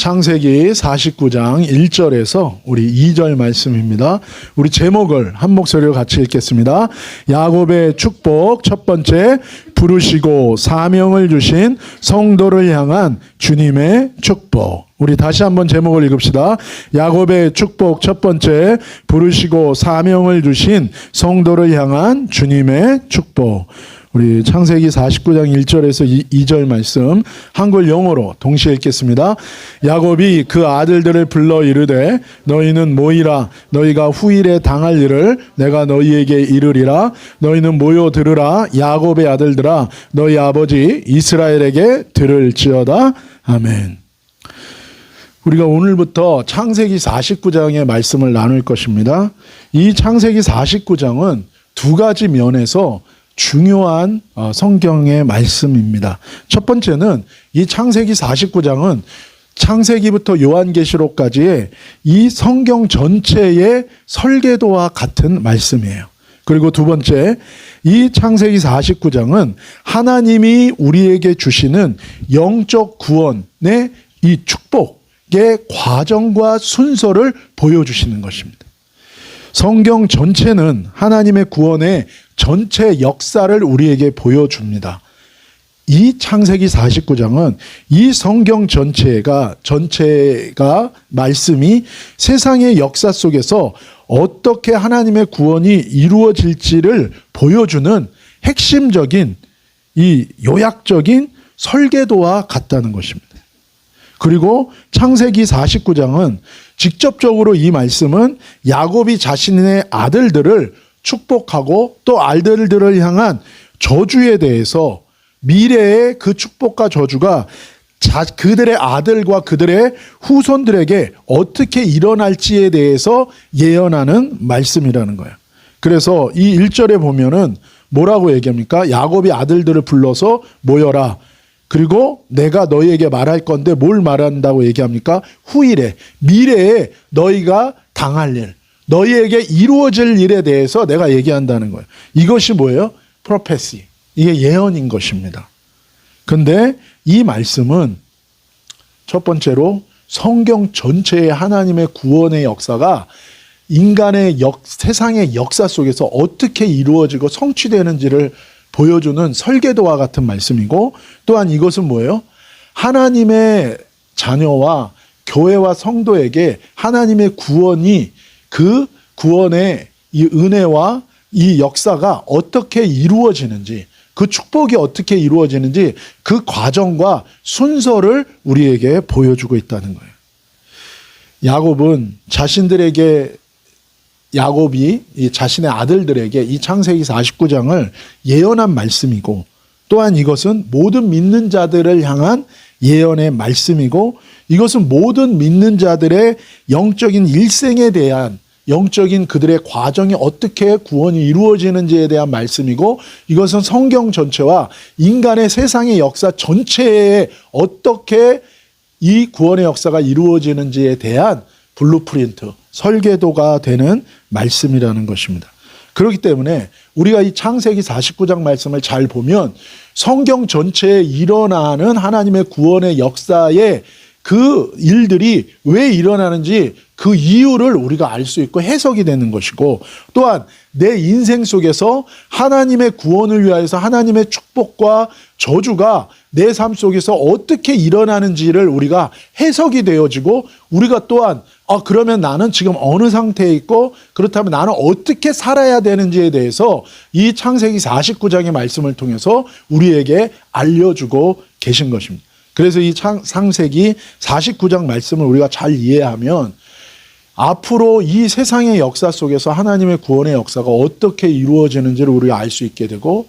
창세기 49장 1절에서 우리 2절 말씀입니다. 우리 제목을 한 목소리로 같이 읽겠습니다. 야곱의 축복 첫 번째, 부르시고 사명을 주신 성도를 향한 주님의 축복. 우리 다시 한번 제목을 읽읍시다. 야곱의 축복 첫 번째, 부르시고 사명을 주신 성도를 향한 주님의 축복. 우리 창세기 49장 1절에서 2절 말씀 한글 영어로 동시에 읽겠습니다. 야곱이 그 아들들을 불러 이르되 너희는 모이라. 너희가 후일에 당할 일을 내가 너희에게 이르리라. 너희는 모여 들으라. 야곱의 아들들아, 너희 아버지 이스라엘에게 들을지어다. 아멘. 우리가 오늘부터 창세기 49장의 말씀을 나눌 것입니다. 이 창세기 49장은 두 가지 면에서 중요한 성경의 말씀입니다. 첫 번째는 이 창세기 49장은 창세기부터 요한계시록까지의 이 성경 전체의 설계도와 같은 말씀이에요. 그리고 두 번째, 이 창세기 49장은 하나님이 우리에게 주시는 영적 구원의 이 축복의 과정과 순서를 보여주시는 것입니다. 성경 전체는 하나님의 구원의 전체 역사를 우리에게 보여줍니다. 이 창세기 49장은 이 성경 전체가 말씀이 세상의 역사 속에서 어떻게 하나님의 구원이 이루어질지를 보여주는 핵심적인 이 요약적인 설계도와 같다는 것입니다. 그리고 창세기 49장은 직접적으로 이 말씀은 야곱이 자신의 아들들을 축복하고 또 아들들을 향한 저주에 대해서 미래의 그 축복과 저주가 그들의 아들과 그들의 후손들에게 어떻게 일어날지에 대해서 예언하는 말씀이라는 거예요. 그래서 이 1절에 보면은 뭐라고 얘기합니까? 야곱이 아들들을 불러서 모여라. 그리고 내가 너희에게 말할 건데 뭘 말한다고 얘기합니까? 후일에, 미래에 너희가 당할 일, 너희에게 이루어질 일에 대해서 내가 얘기한다는 거예요. 이것이 뭐예요? 프로페시. 이게 예언인 것입니다. 근데 이 말씀은 첫 번째로 성경 전체의 하나님의 구원의 역사가 인간의 세상의 역사 속에서 어떻게 이루어지고 성취되는지를 보여주는 설계도와 같은 말씀이고, 또한 이것은 뭐예요? 하나님의 자녀와 교회와 성도에게 하나님의 구원이 그 구원의 이 은혜와 이 역사가 어떻게 이루어지는지, 그 축복이 어떻게 이루어지는지 그 과정과 순서를 우리에게 보여주고 있다는 거예요. 야곱이 자신의 아들들에게 이 창세기 49장을 예언한 말씀이고, 또한 이것은 모든 믿는 자들을 향한 예언의 말씀이고, 이것은 모든 믿는 자들의 영적인 일생에 대한 영적인 그들의 과정이 어떻게 구원이 이루어지는지에 대한 말씀이고, 이것은 성경 전체와 인간의 세상의 역사 전체에 어떻게 이 구원의 역사가 이루어지는지에 대한 블루프린트, 설계도가 되는 말씀이라는 것입니다. 그렇기 때문에 우리가 이 창세기 49장 말씀을 잘 보면 성경 전체에 일어나는 하나님의 구원의 역사의 그 일들이 왜 일어나는지 그 이유를 우리가 알 수 있고 해석이 되는 것이고, 또한 내 인생 속에서 하나님의 구원을 위하여서 하나님의 축복과 저주가 내 삶 속에서 어떻게 일어나는지를 우리가 해석이 되어지고, 우리가 또한 그러면 나는 지금 어느 상태에 있고, 그렇다면 나는 어떻게 살아야 되는지에 대해서 이 창세기 49장의 말씀을 통해서 우리에게 알려주고 계신 것입니다. 그래서 이 창세기 49장 말씀을 우리가 잘 이해하면 앞으로 이 세상의 역사 속에서 하나님의 구원의 역사가 어떻게 이루어지는지를 우리가 알 수 있게 되고,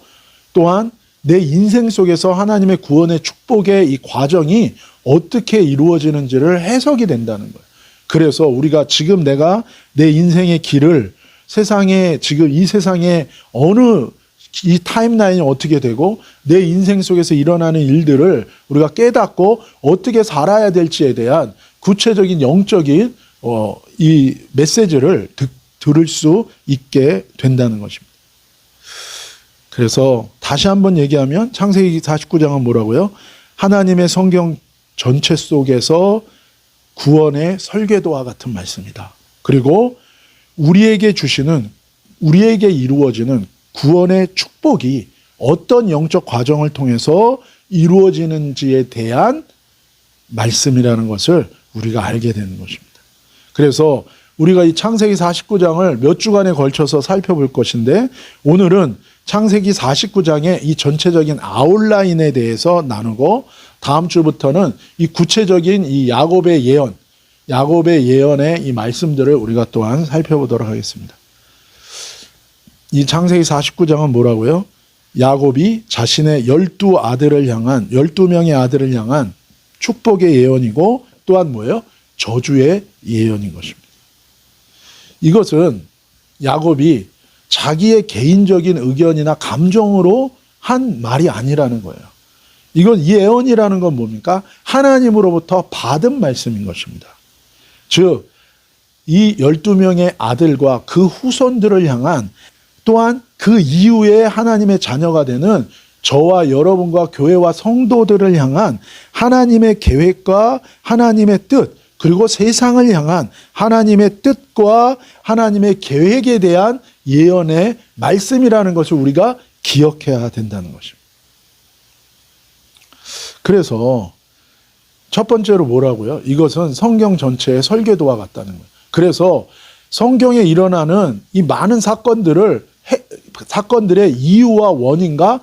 또한 내 인생 속에서 하나님의 구원의 축복의 이 과정이 어떻게 이루어지는지를 해석이 된다는 거예요. 그래서 우리가 지금 내가 내 인생의 길을 지금 이 세상에 어느 이 타임라인이 어떻게 되고 내 인생 속에서 일어나는 일들을 우리가 깨닫고 어떻게 살아야 될지에 대한 구체적인 영적인 이 메시지를 들을 수 있게 된다는 것입니다. 그래서 다시 한번 얘기하면 창세기 49장은 뭐라고요? 하나님의 성경 전체 속에서 구원의 설계도와 같은 말씀이다. 그리고 우리에게 이루어지는 구원의 축복이 어떤 영적 과정을 통해서 이루어지는지에 대한 말씀이라는 것을 우리가 알게 되는 것입니다. 그래서 우리가 이 창세기 49장을 몇 주간에 걸쳐서 살펴볼 것인데, 오늘은 창세기 49장의 이 전체적인 아웃라인에 대해서 나누고, 다음 주부터는 이 구체적인 이 야곱의 예언의 이 말씀들을 우리가 또한 살펴보도록 하겠습니다. 이 창세기 49장은 뭐라고요? 야곱이 자신의 12명의 아들을 향한 축복의 예언이고, 또한 뭐예요? 저주의 예언인 것입니다. 이것은 야곱이 자기의 개인적인 의견이나 감정으로 한 말이 아니라는 거예요. 이건 이 예언이라는 건 뭡니까? 하나님으로부터 받은 말씀인 것입니다. 즉, 이 12명의 아들과 그 후손들을 향한, 또한 그 이후에 하나님의 자녀가 되는 저와 여러분과 교회와 성도들을 향한 하나님의 계획과 하나님의 뜻, 그리고 세상을 향한 하나님의 뜻과 하나님의 계획에 대한 예언의 말씀이라는 것을 우리가 기억해야 된다는 것입니다. 그래서 첫 번째로 뭐라고요? 이것은 성경 전체의 설계도와 같다는 거예요. 그래서 성경에 일어나는 이 많은 사건들의 이유와 원인과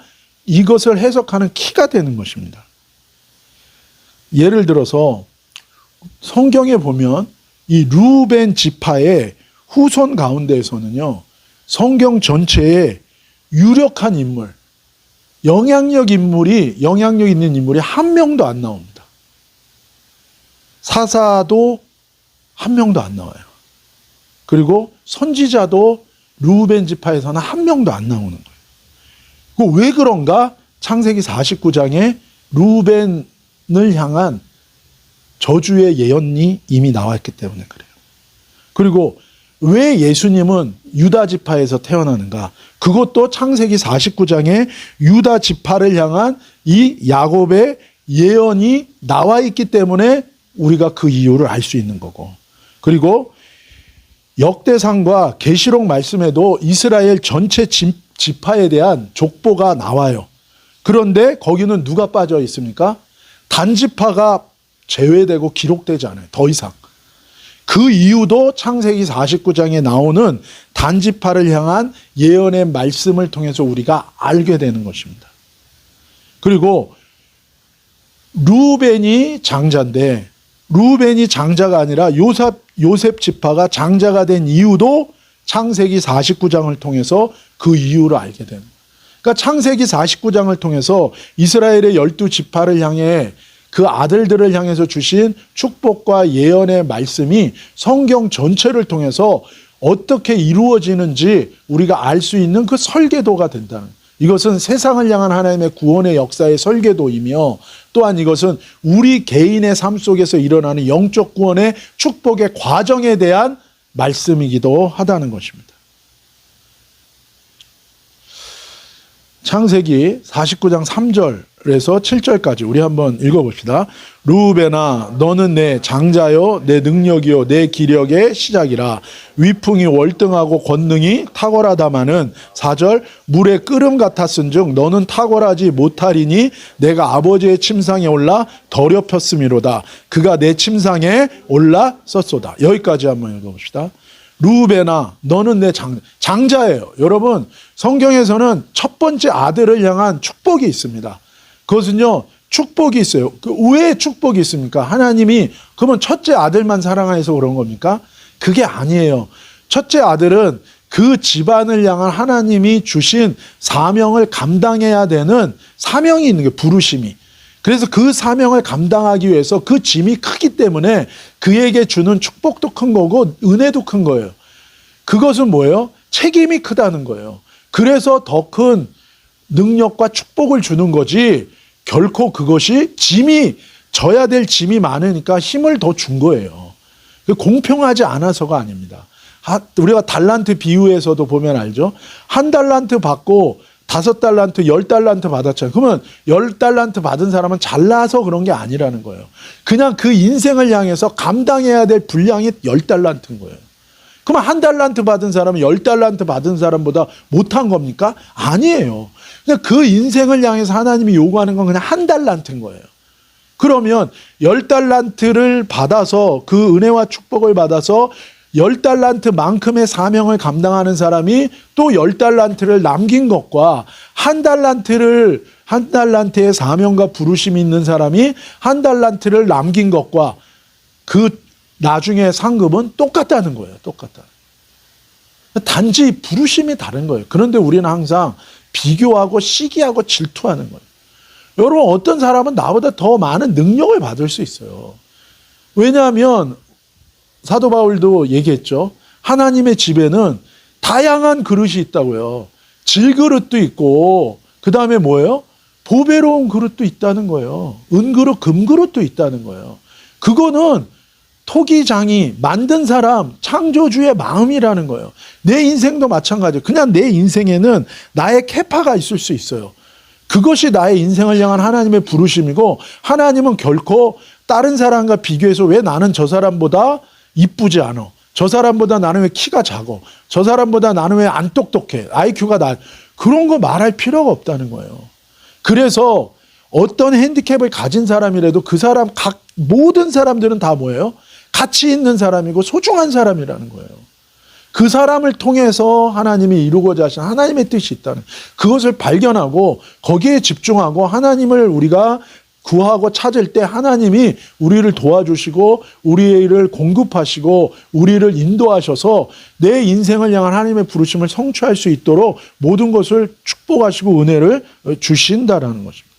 이것을 해석하는 키가 되는 것입니다. 예를 들어서 성경에 보면 이 르우벤 지파의 후손 가운데에서는요, 성경 전체에 유력한 인물, 영향력 있는 인물이 한 명도 안 나옵니다. 사사도 한 명도 안 나와요. 그리고 선지자도 르우벤 지파에서는 한 명도 안 나오는 거예요. 왜 그런가? 창세기 49장에 르우벤을 향한 저주의 예언이 이미 나왔기 때문에 그래요. 그리고 왜 예수님은 유다 지파에서 태어나는가? 그것도 창세기 49장에 유다 지파를 향한 이 야곱의 예언이 나와 있기 때문에 우리가 그 이유를 알 수 있는 거고, 그리고 역대상과 계시록 말씀에도 이스라엘 전체 지파에 대한 족보가 나와요. 그런데 거기는 누가 빠져 있습니까? 단지파가 제외되고 기록되지 않아요. 더 이상. 그 이유도 창세기 49장에 나오는 단지파를 향한 예언의 말씀을 통해서 우리가 알게 되는 것입니다. 그리고 르우벤이 장자인데, 르우벤이 장자가 아니라 요셉 지파가 장자가 된 이유도 창세기 49장을 통해서 그 이유를 알게 되는 거예요. 그러니까 창세기 49장을 통해서 이스라엘의 12지파를 향해 그 아들들을 향해서 주신 축복과 예언의 말씀이 성경 전체를 통해서 어떻게 이루어지는지 우리가 알 수 있는 그 설계도가 된다는, 이것은 세상을 향한 하나님의 구원의 역사의 설계도이며, 또한 이것은 우리 개인의 삶 속에서 일어나는 영적 구원의 축복의 과정에 대한 말씀이기도 하다는 것입니다. 창세기 49장 3절에서 7절까지 우리 한번 읽어봅시다. 르우벤아, 너는 내 장자요, 내 능력이요, 내 기력의 시작이라. 위풍이 월등하고 권능이 탁월하다마는, 4절, 물의 끓음 같았은즉 너는 탁월하지 못하리니 내가 아버지의 침상에 올라 더럽혔음이로다. 그가 내 침상에 올라섰소다. 여기까지 한번 읽어봅시다. 르우벤아, 너는 내 장자예요. 여러분, 성경에서는 첫 번째 아들을 향한 축복이 있습니다. 그것은요, 축복이 있어요. 왜 축복이 있습니까? 하나님이 그러면 첫째 아들만 사랑해서 그런 겁니까? 그게 아니에요. 첫째 아들은 그 집안을 향한 하나님이 주신 사명을 감당해야 되는 사명이 있는 게 부르심이. 그래서 그 사명을 감당하기 위해서 그 짐이 크기 때문에 그에게 주는 축복도 큰 거고 은혜도 큰 거예요. 그것은 뭐예요? 책임이 크다는 거예요. 그래서 더 큰 능력과 축복을 주는 거지, 결코 그것이 져야 될 짐이 많으니까 힘을 더 준 거예요. 공평하지 않아서가 아닙니다. 우리가 달란트 비유에서도 보면 알죠? 한 달란트 받고 5달란트, 10달란트 받았잖아요. 그러면 10달란트 받은 사람은 잘나서 그런 게 아니라는 거예요. 그냥 그 인생을 향해서 감당해야 될 분량이 10달란트인 거예요. 그러면 1달란트 받은 사람은 10달란트 받은 사람보다 못한 겁니까? 아니에요. 그냥 그 인생을 향해서 하나님이 요구하는 건 그냥 1달란트인 거예요. 그러면 10달란트를 받아서 그 은혜와 축복을 받아서 10달란트만큼의 사명을 감당하는 사람이 또 10달란트를 남긴 것과 1달란트의 사명과 부르심이 있는 사람이 1달란트를 남긴 것과 그 나중에 상급은 똑같다는 거예요. 똑같다. 단지 부르심이 다른 거예요. 그런데 우리는 항상 비교하고 시기하고 질투하는 거예요. 여러분, 어떤 사람은 나보다 더 많은 능력을 받을 수 있어요. 왜냐하면 사도 바울도 얘기했죠. 하나님의 집에는 다양한 그릇이 있다고요. 질그릇도 있고 그 다음에 뭐예요? 보배로운 그릇도 있다는 거예요. 은그릇, 금그릇도 있다는 거예요. 그거는 토기장이 만든 사람, 창조주의 마음이라는 거예요. 내 인생도 마찬가지예요. 그냥 내 인생에는 나의 캐파가 있을 수 있어요. 그것이 나의 인생을 향한 하나님의 부르심이고, 하나님은 결코 다른 사람과 비교해서 왜 나는 저 사람보다 이쁘지 않아, 저 사람보다 나는 왜 키가 작아, 저 사람보다 나는 왜 안 똑똑해, IQ가 그런 거 말할 필요가 없다는 거예요. 그래서 어떤 핸디캡을 가진 사람이라도 그 사람 모든 사람들은 다 뭐예요? 가치 있는 사람이고 소중한 사람이라는 거예요. 그 사람을 통해서 하나님이 이루고자 하신 하나님의 뜻이 있다는, 그것을 발견하고 거기에 집중하고 하나님을 우리가 구하고 찾을 때 하나님이 우리를 도와주시고 우리를 공급하시고 우리를 인도하셔서 내 인생을 향한 하나님의 부르심을 성취할 수 있도록 모든 것을 축복하시고 은혜를 주신다라는 것입니다.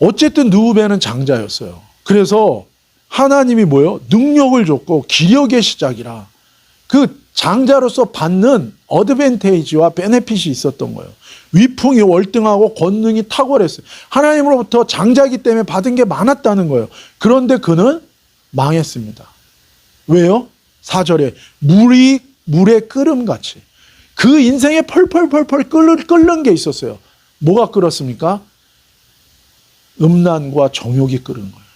어쨌든 느후베는 장자였어요. 그래서 하나님이 뭐예요? 능력을 줬고 기력의 시작이라 그 장자로서 받는 어드밴테이지와 베네핏이 있었던 거예요. 위풍이 월등하고 권능이 탁월했어요. 하나님으로부터 장자이기 때문에 받은 게 많았다는 거예요. 그런데 그는 망했습니다. 왜요? 4절에 물에 끓음같이 그 인생에 펄펄펄펄 끓는 게 있었어요. 뭐가 끓었습니까? 음란과 정욕이 끓은 거예요.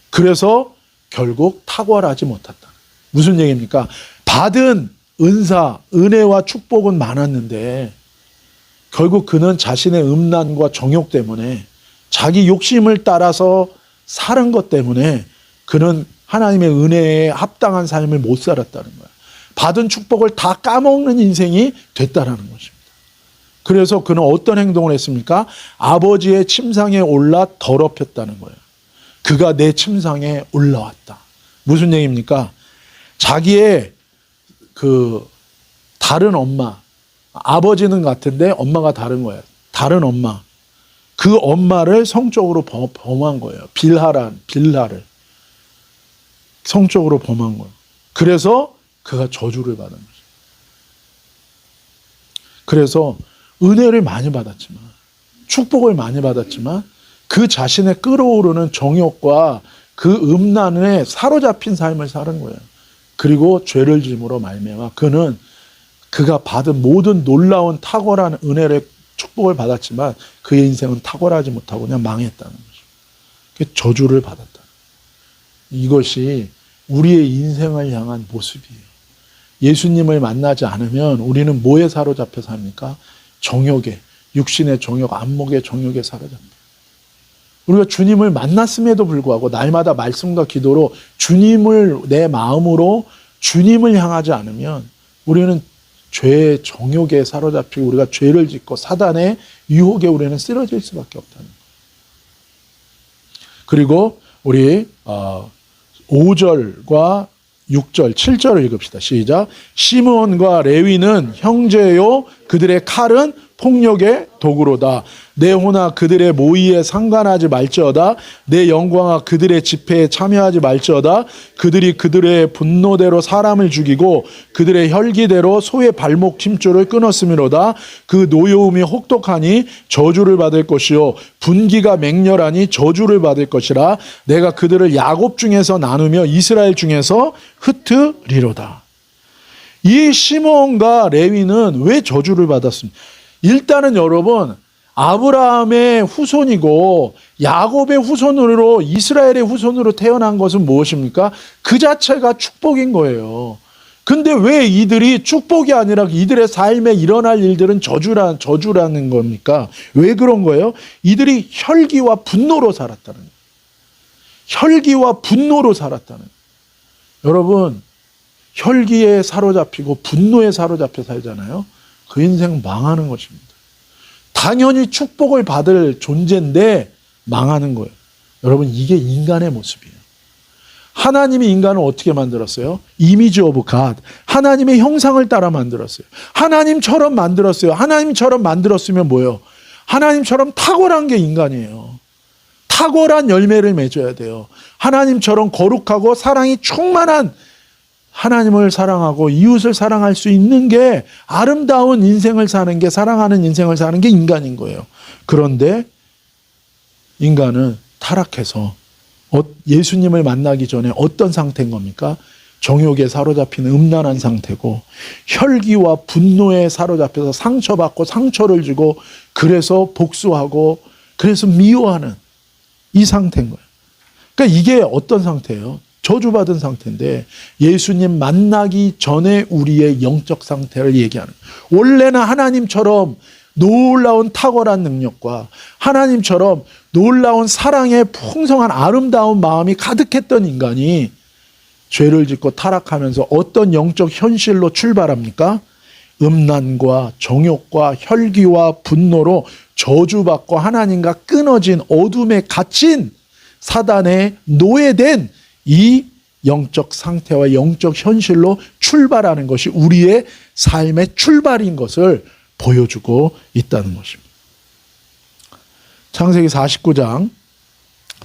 그래서 결국 탁월하지 못했다. 무슨 얘기입니까? 받은 은사, 은혜와 축복은 많았는데 결국 그는 자신의 음란과 정욕 때문에 자기 욕심을 따라서 사는 것 때문에 그는 하나님의 은혜에 합당한 삶을 못 살았다는 거예요. 받은 축복을 다 까먹는 인생이 됐다는 것입니다. 그래서 그는 어떤 행동을 했습니까? 아버지의 침상에 올라 더럽혔다는 거예요. 그가 내 침상에 올라왔다. 무슨 얘기입니까? 자기의 다른 엄마, 아버지는 같은데 엄마가 다른 거예요. 다른 엄마. 그 엄마를 성적으로 범한 거예요. 빌하를. 성적으로 범한 거예요. 그래서 그가 저주를 받은 거죠. 그래서 은혜를 많이 받았지만, 축복을 많이 받았지만, 그 자신의 끓어오르는 정욕과 그 음란에 사로잡힌 삶을 사는 거예요. 그리고 죄를 짐으로 말미암아 그가 받은 모든 놀라운 탁월한 은혜를 축복을 받았지만 그의 인생은 탁월하지 못하고 그냥 망했다는 거죠. 저주를 받았다. 이것이 우리의 인생을 향한 모습이에요. 예수님을 만나지 않으면 우리는 뭐에 사로잡혀 삽니까? 정욕에, 육신의 정욕, 안목의 정욕에 사로잡혀요. 우리가 주님을 만났음에도 불구하고 날마다 말씀과 기도로 주님을 내 마음으로 주님을 향하지 않으면 우리는 죄의 정욕에 사로잡히고 우리가 죄를 짓고 사단의 유혹에 우리는 쓰러질 수밖에 없다는 거예요. 그리고 우리 5절과 6절, 7절을 읽읍시다. 시작. 시므온과 레위는 형제요, 그들의 칼은 폭력의 도구로다. 내 호나 그들의 모의에 상관하지 말지어다. 내 영광아 그들의 집회에 참여하지 말지어다. 그들이 그들의 분노대로 사람을 죽이고 그들의 혈기대로 소의 발목 힘줄을 끊었음이로다. 그 노여움이 혹독하니 저주를 받을 것이요 분기가 맹렬하니 저주를 받을 것이라. 내가 그들을 야곱 중에서 나누며 이스라엘 중에서 흩으리로다. 이 시므온과 레위는 왜 저주를 받았습니까? 일단은 여러분, 아브라함의 후손이고 야곱의 후손으로, 이스라엘의 후손으로 태어난 것은 무엇입니까? 그 자체가 축복인 거예요. 근데 왜 이들이 축복이 아니라 이들의 삶에 일어날 일들은 저주라는 겁니까? 왜 그런 거예요? 이들이 혈기와 분노로 살았다는 거예요. 혈기와 분노로 살았다는 거예요. 여러분, 혈기에 사로잡히고 분노에 사로잡혀 살잖아요. 그 인생 망하는 것입니다. 당연히 축복을 받을 존재인데 망하는 거예요. 여러분, 이게 인간의 모습이에요. 하나님이 인간을 어떻게 만들었어요? 이미지 오브 갓. 하나님의 형상을 따라 만들었어요. 하나님처럼 만들었어요. 하나님처럼 만들었으면 뭐예요? 하나님처럼 탁월한 게 인간이에요. 탁월한 열매를 맺어야 돼요. 하나님처럼 거룩하고 사랑이 충만한, 하나님을 사랑하고 이웃을 사랑할 수 있는 게, 아름다운 인생을 사는 게, 사랑하는 인생을 사는 게 인간인 거예요. 그런데 인간은 타락해서 예수님을 만나기 전에 어떤 상태인 겁니까? 정욕에 사로잡힌 음란한 상태고, 혈기와 분노에 사로잡혀서 상처받고 상처를 주고, 그래서 복수하고, 그래서 미워하는 이 상태인 거예요. 그러니까 이게 어떤 상태예요? 저주받은 상태인데, 예수님 만나기 전에 우리의 영적 상태를 얘기하는 거예요. 원래는 하나님처럼 놀라운 탁월한 능력과 하나님처럼 놀라운 사랑의 풍성한 아름다운 마음이 가득했던 인간이 죄를 짓고 타락하면서 어떤 영적 현실로 출발합니까? 음란과 정욕과 혈기와 분노로 저주받고 하나님과 끊어진, 어둠에 갇힌, 사단에 노예된 이 영적 상태와 영적 현실로 출발하는 것이 우리의 삶의 출발인 것을 보여주고 있다는 것입니다. 창세기 49장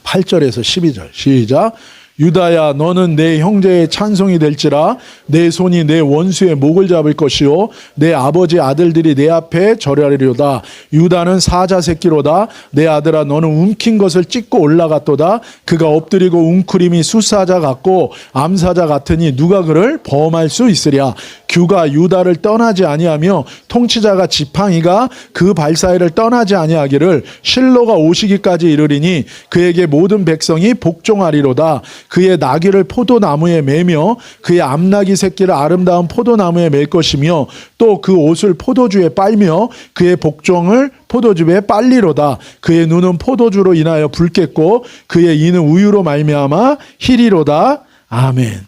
8절에서 12절 시작. 유다야, 너는 내 형제의 찬송이 될지라. 내 손이 내 원수의 목을 잡을 것이요 내 아버지 아들들이 내 앞에 절하리로다. 유다는 사자 새끼로다. 내 아들아, 너는 움킨 것을 찢고 올라갔도다. 그가 엎드리고 웅크림이 숫사자 같고 암사자 같으니 누가 그를 범할 수 있으랴. 규가 유다를 떠나지 아니하며 통치자가 지팡이가 그 발사이를 떠나지 아니하기를 실로가 오시기까지 이르리니 그에게 모든 백성이 복종하리로다. 그의 나귀를 포도나무에 매며 그의 암나귀 새끼를 아름다운 포도나무에 맬 것이며 또 그 옷을 포도주에 빨며 그의 복종을 포도주에 빨리로다. 그의 눈은 포도주로 인하여 붉겠고 그의 이는 우유로 말미암아 희리로다. 아멘.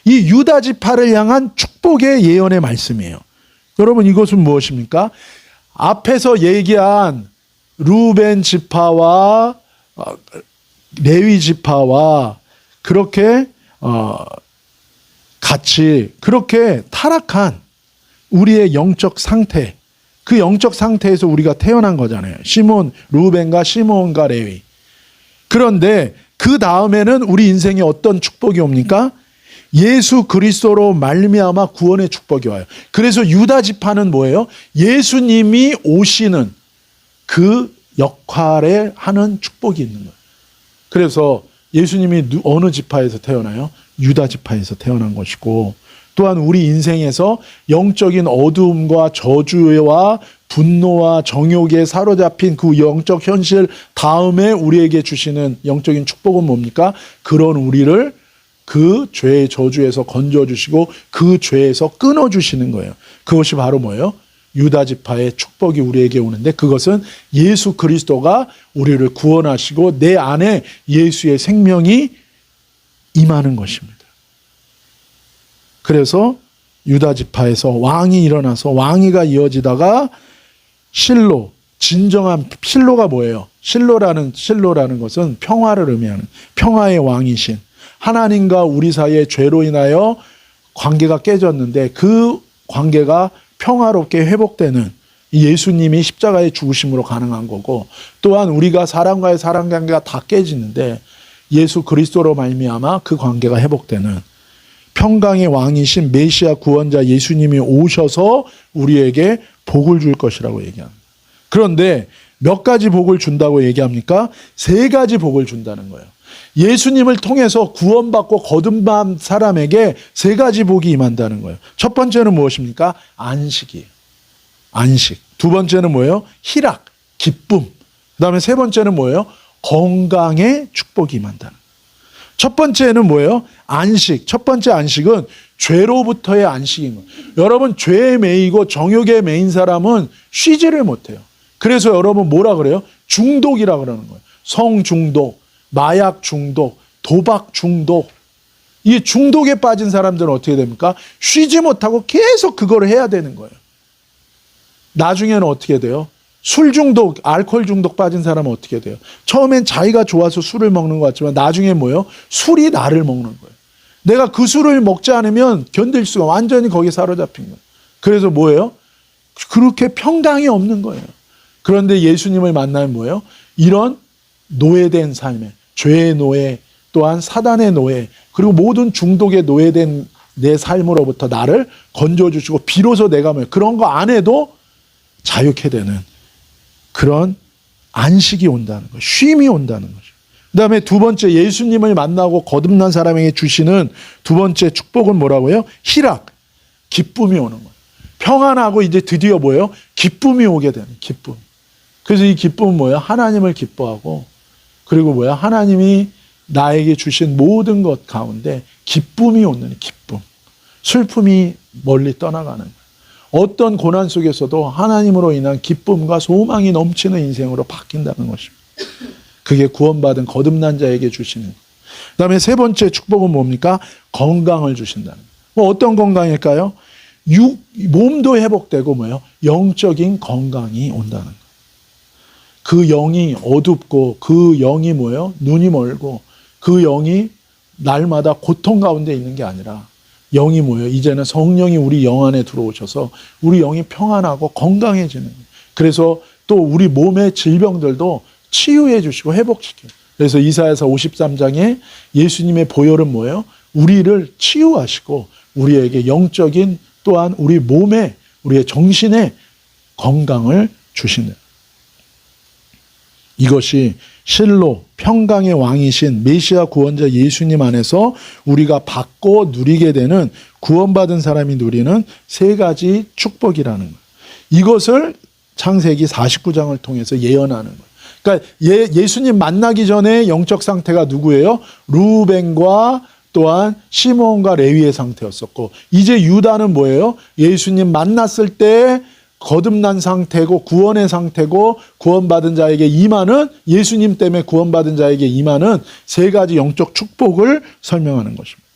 이 유다 지파를 향한 축복의 예언의 말씀이에요. 여러분, 이것은 무엇입니까? 앞에서 얘기한 루벤 지파와 레위 지파와 그렇게 같이 그렇게 타락한 우리의 영적 상태, 그 영적 상태에서 우리가 태어난 거잖아요. 시몬, 루벤과 시몬과 레위. 그런데 그 다음에는 우리 인생에 어떤 축복이 옵니까? 예수 그리스도로 말미암아 구원의 축복이 와요. 그래서 유다 지파는 뭐예요? 예수님이 오시는 그 역할에 하는 축복이 있는 거예요. 그래서 예수님이 어느 지파에서 태어나요? 유다 지파에서 태어난 것이고, 또한 우리 인생에서 영적인 어두움과 저주와 분노와 정욕에 사로잡힌 그 영적 현실 다음에 우리에게 주시는 영적인 축복은 뭡니까? 그런 우리를 그 죄의 저주에서 건져주시고 그 죄에서 끊어주시는 거예요. 그것이 바로 뭐예요? 유다 지파의 축복이 우리에게 오는데, 그것은 예수 그리스도가 우리를 구원하시고 내 안에 예수의 생명이 임하는 것입니다. 그래서 유다 지파에서 왕이 일어나서 왕위가 이어지다가 실로, 진정한 실로가 뭐예요? 실로라는 것은 평화를 의미하는, 평화의 왕이신 하나님과 우리 사이의 죄로 인하여 관계가 깨졌는데 그 관계가 평화롭게 회복되는 예수님이 십자가의 죽으심으로 가능한 거고, 또한 우리가 사람과의 사람 관계가 다 깨지는데 예수 그리스도로 말미암아 그 관계가 회복되는 평강의 왕이신 메시아 구원자 예수님이 오셔서 우리에게 복을 줄 것이라고 얘기합니다. 그런데 몇 가지 복을 준다고 얘기합니까? 3가지 복을 준다는 거예요. 예수님을 통해서 구원받고 거듭난 사람에게 3가지 복이 임한다는 거예요. 첫 번째는 무엇입니까? 안식이에요. 안식. 두 번째는 뭐예요? 희락, 기쁨. 그다음에 세 번째는 뭐예요? 건강의 축복이 임한다는. 첫 번째는 뭐예요? 안식. 첫 번째 안식은 죄로부터의 안식인 거예요. 여러분, 죄에 매이고 정욕에 매인 사람은 쉬지를 못해요. 그래서 여러분 뭐라 그래요? 중독이라 그러는 거예요. 성 중독, 마약 중독, 도박 중독. 이 중독에 빠진 사람들은 어떻게 됩니까? 쉬지 못하고 계속 그걸 해야 되는 거예요. 나중에는 어떻게 돼요? 술 중독, 알코올 중독 빠진 사람은 어떻게 돼요? 처음엔 자기가 좋아서 술을 먹는 것 같지만 나중에 뭐예요? 술이 나를 먹는 거예요. 내가 그 술을 먹지 않으면 견딜 수가, 완전히 거기에 사로잡힌 거예요. 그래서 뭐예요? 그렇게 평강이 없는 거예요. 그런데 예수님을 만나면 뭐예요? 이런 노예된 삶에, 죄의 노예, 또한 사단의 노예, 그리고 모든 중독에 노예된 내 삶으로부터 나를 건져주시고 비로소 내가 뭐예요? 그런 거 안 해도 자유케 되는 그런 안식이 온다는 거예요. 쉼이 온다는 거죠. 그 다음에 두 번째, 예수님을 만나고 거듭난 사람에게 주시는 두 번째 축복은 뭐라고요? 희락, 기쁨이 오는 거예요. 평안하고 이제 드디어 뭐예요? 기쁨이 오게 되는 기쁨. 그래서 이 기쁨은 뭐예요? 하나님을 기뻐하고, 그리고 뭐야? 하나님이 나에게 주신 모든 것 가운데 기쁨이 오는 기쁨. 슬픔이 멀리 떠나가는 거예요. 어떤 고난 속에서도 하나님으로 인한 기쁨과 소망이 넘치는 인생으로 바뀐다는 것입니다. 그게 구원받은 거듭난 자에게 주시는 거예요. 그 다음에 세 번째 축복은 뭡니까? 건강을 주신다는 거예요. 뭐 어떤 건강일까요? 몸도 회복되고 뭐예요? 영적인 건강이 온다는 거예요. 그 영이 어둡고 그 영이 뭐예요? 눈이 멀고 그 영이 날마다 고통 가운데 있는 게 아니라 영이 뭐예요? 이제는 성령이 우리 영 안에 들어오셔서 우리 영이 평안하고 건강해지는 거예요. 그래서 또 우리 몸의 질병들도 치유해 주시고 회복시켜요. 그래서 이사야서 53장에 예수님의 보혈은 뭐예요? 우리를 치유하시고 우리에게 영적인 또한 우리 몸에 우리의 정신에 건강을 주시는, 이것이 실로 평강의 왕이신 메시아 구원자 예수님 안에서 우리가 받고 누리게 되는, 구원받은 사람이 누리는 세 가지 축복이라는 거예요. 이것을 창세기 49장을 통해서 예언하는 거예요. 그러니까 예수님 만나기 전에 영적 상태가 누구예요? 루벤과 또한 시몬과 레위의 상태였었고, 이제 유다는 뭐예요? 예수님 만났을 때 거듭난 상태고 구원의 상태고 구원받은 자에게 임하는, 예수님 때문에 구원받은 자에게 임하는 세 가지 영적 축복을 설명하는 것입니다.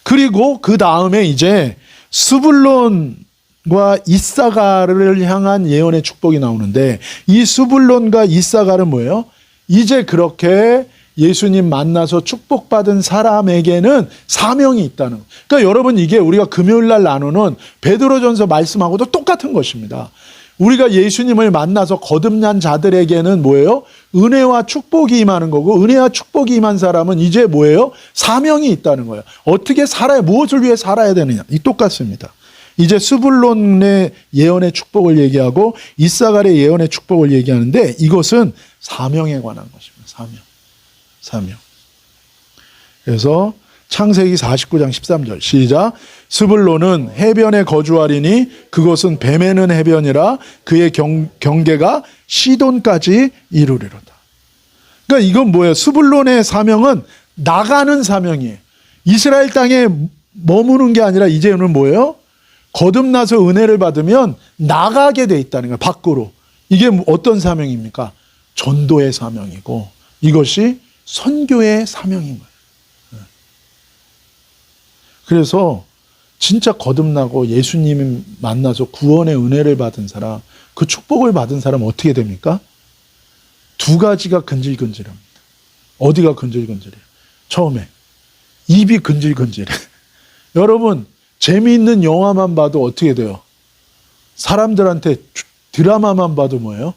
그리고 그 다음에 이제 스불론과 이사가를 향한 예언의 축복이 나오는데, 이 스불론과 이사가는 뭐예요? 이제 그렇게 예수님 만나서 축복받은 사람에게는 사명이 있다는 거예요. 그러니까 여러분, 이게 우리가 금요일 날 나누는 베드로전서 말씀하고도 똑같은 것입니다. 우리가 예수님을 만나서 거듭난 자들에게는 뭐예요? 은혜와 축복이 임하는 거고, 은혜와 축복이 임한 사람은 이제 뭐예요? 사명이 있다는 거예요. 어떻게 살아야, 무엇을 위해 살아야 되느냐, 이 똑같습니다. 이제 스불론의 예언의 축복을 얘기하고 이사갈의 예언의 축복을 얘기하는데, 이것은 사명에 관한 것입니다. 사명. 그래서 창세기 49장 13절 시작. 스불론은 해변에 거주하리니 그것은 뱀에는 해변이라 그의 경계가 시돈까지 이루리로다. 그러니까 이건 뭐예요? 스불론의 사명은 나가는 사명이에요. 이스라엘 땅에 머무는 게 아니라 이제는 뭐예요? 거듭나서 은혜를 받으면 나가게 돼 있다는 거예요. 밖으로. 이게 어떤 사명입니까? 전도의 사명이고, 이것이 선교의 사명인 거예요. 그래서 진짜 거듭나고 예수님 만나서 구원의 은혜를 받은 사람, 그 축복을 받은 사람 어떻게 됩니까? 두 가지가 근질근질합니다. 어디가 근질근질해요? 처음에 입이 근질근질해. 여러분, 재미있는 영화만 봐도 어떻게 돼요? 사람들한테 드라마만 봐도 뭐예요?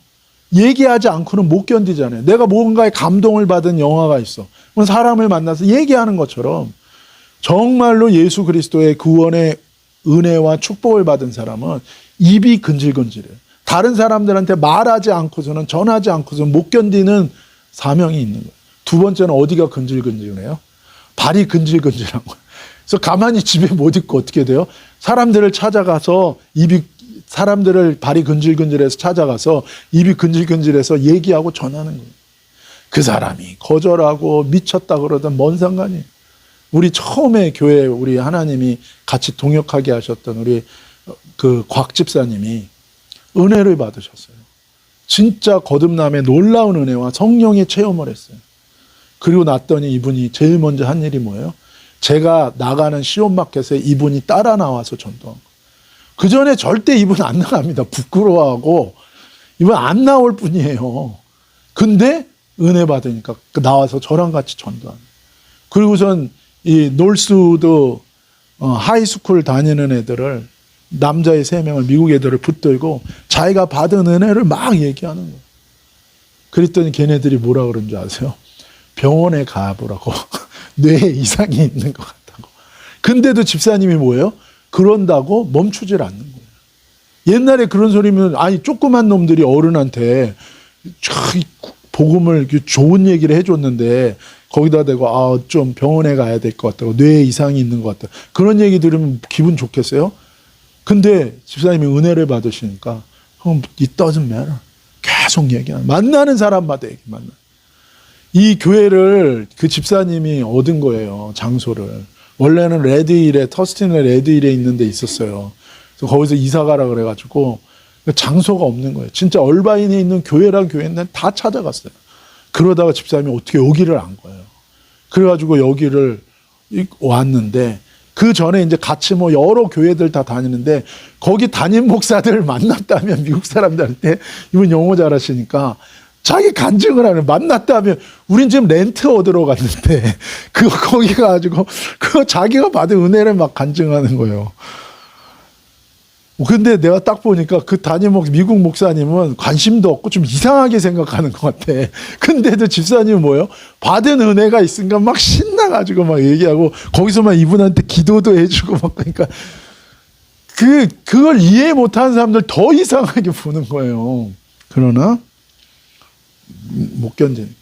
얘기하지 않고는 못 견디잖아요. 내가 뭔가에 감동을 받은 영화가 있어. 사람을 만나서 얘기하는 것처럼 정말로 예수 그리스도의 구원의 은혜와 축복을 받은 사람은 입이 근질근질해요. 다른 사람들한테 말하지 않고서는, 전하지 않고서는 못 견디는 사명이 있는 거예요. 두 번째는 어디가 근질근질해요? 발이 근질근질한 거예요. 그래서 가만히 집에 못 있고 어떻게 돼요? 사람들을 찾아가서 입이 사람들을 발이 근질근질해서 찾아가서 입이 근질근질해서 얘기하고 전하는 거예요. 그 사람이 거절하고 미쳤다 그러든 뭔 상관이에요. 우리 처음에 교회 우리 하나님이 같이 동역하게 하셨던 우리 그 곽 집사님이 은혜를 받으셨어요. 진짜 거듭남의 놀라운 은혜와 성령의 체험을 했어요. 그리고 났더니 이분이 제일 먼저 한 일이 뭐예요? 제가 나가는 시온마켓에 이분이 따라 나와서 전도한 거예요. 그 전에 절대 이분 안 나갑니다. 부끄러워하고 이분 안 나올 뿐이에요. 근데 은혜 받으니까 나와서 저랑 같이 전도하는 거예요. 그리고선 이 놀스우드 하이스쿨 다니는 애들을 남자애 3명을 미국 애들을 붙들고 자기가 받은 은혜를 막 얘기하는 거예요. 그랬더니 걔네들이 뭐라 그런 줄 아세요? 병원에 가보라고. 뇌에 이상이 있는 것 같다고. 근데도 집사님이 뭐예요? 그런다고 멈추질 않는 거예요. 옛날에 그런 소리면 아니 조그만 놈들이 어른한테 복음을 좋은 얘기를 해줬는데 거기다 대고 좀 병원에 가야 될 것 같다고 뇌에 이상이 있는 것 같다. 그런 얘기 들으면 기분 좋겠어요? 근데 집사님이 은혜를 받으시니까 it doesn't matter. 계속 얘기하는 만나는 사람마다 얘기 만나. 이 교회를 그 집사님이 얻은 거예요. 장소를. 원래는 레드힐에 터스틴의 레드힐에 있는 데 있었어요. 그래서 거기서 이사 가라 그래가지고 장소가 없는 거예요. 진짜 얼바인에 있는 교회랑 교회는 다 찾아갔어요. 그러다가 집사님이 어떻게 여기를 안 거예요. 그래가지고 여기를 왔는데 그 전에 이제 같이 뭐 여러 교회들 다 다니는데 거기 담임 목사들 만났다면 미국 사람들한테 이분 영어 잘하시니까 자기 간증을 하는 만났다면 우린 지금 렌트 얻으러 갔는데 거기 가가지고 그 자기가 받은 은혜를 막 간증하는 거예요. 근데 내가 딱 보니까 그 미국 목사님은 관심도 없고 좀 이상하게 생각하는 것 같아. 근데도 집사님은 뭐예요? 받은 은혜가 있으니까 막 신나가지고 막 얘기하고 거기서만 이분한테 기도도 해주고 막 그러니까 그걸 이해 못하는 사람들 더 이상하게 보는 거예요. 그러나 못 견디는.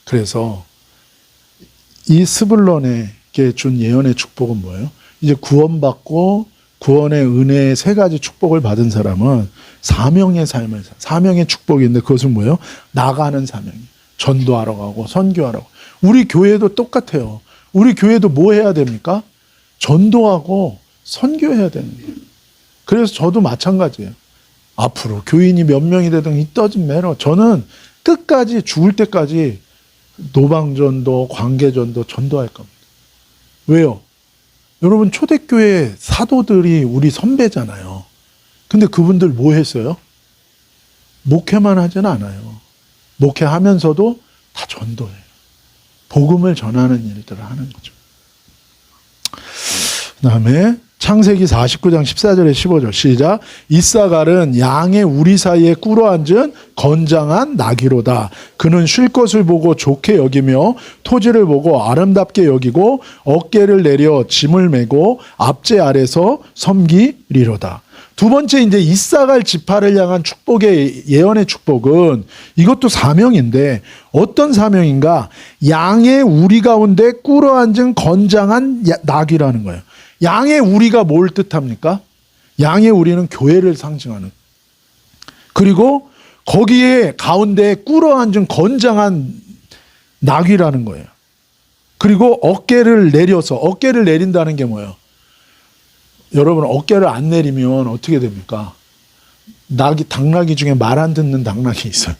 그래서 이 스불론에게 준 예언의 축복은 뭐예요? 이제 구원받고 구원의 은혜의 3가지 축복을 받은 사람은 사명의 삶을 사명의 축복인데 그것은 뭐예요? 나가는 사명이에요. 전도하러 가고 선교하러 가고. 우리 교회도 똑같아요. 우리 교회도 뭐 해야 됩니까? 전도하고 선교해야 되는 거예요. 그래서 저도 마찬가지예요. 앞으로 교인이 몇 명이 되든 it doesn't matter. 저는 끝까지 죽을 때까지 노방전도 관계전도 전도할 겁니다. 왜요? 여러분 초대교회 사도들이 우리 선배잖아요. 근데 그분들 뭐 했어요? 목회만 하지는 않아요. 목회하면서도 다 전도해요. 복음을 전하는 일들을 하는 거죠. 그 다음에 창세기 49장 14절에 15절 시작. 이사갈은 양의 우리 사이에 꿇어앉은 건장한 나귀로다. 그는 쉴 것을 보고 좋게 여기며 토지를 보고 아름답게 여기고 어깨를 내려 짐을 메고 앞제 아래서 섬기리로다. 두 번째 이제 이사갈 지파를 향한 축복의 예언의 축복은 이것도 사명인데 어떤 사명인가? 양의 우리 가운데 꿇어앉은 건장한 나귀라는 거예요. 양의 우리가 뭘 뜻합니까? 양의 우리는 교회를 상징하는. 그리고 거기에 가운데 꿇어앉은 건장한 나귀라는 거예요. 그리고 어깨를 내린다는 게 뭐예요? 여러분 어깨를 안 내리면 어떻게 됩니까? 당나귀 중에 말 안 듣는 당나귀 있어요.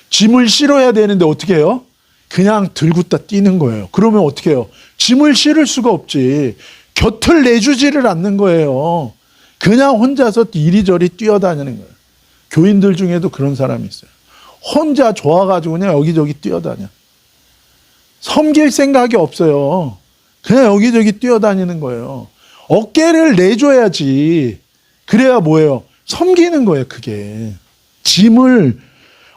짐을 실어야 되는데 어떻게 해요? 그냥 들고다 뛰는 거예요. 그러면 어떻게 해요? 짐을 실을 수가 없지. 곁을 내주지를 않는 거예요. 그냥 혼자서 이리저리 뛰어다니는 거예요. 교인들 중에도 그런 사람이 있어요. 혼자 좋아가지고 그냥 여기저기 뛰어다녀. 섬길 생각이 없어요. 그냥 여기저기 뛰어다니는 거예요. 어깨를 내줘야지. 그래야 뭐예요? 섬기는 거예요, 그게.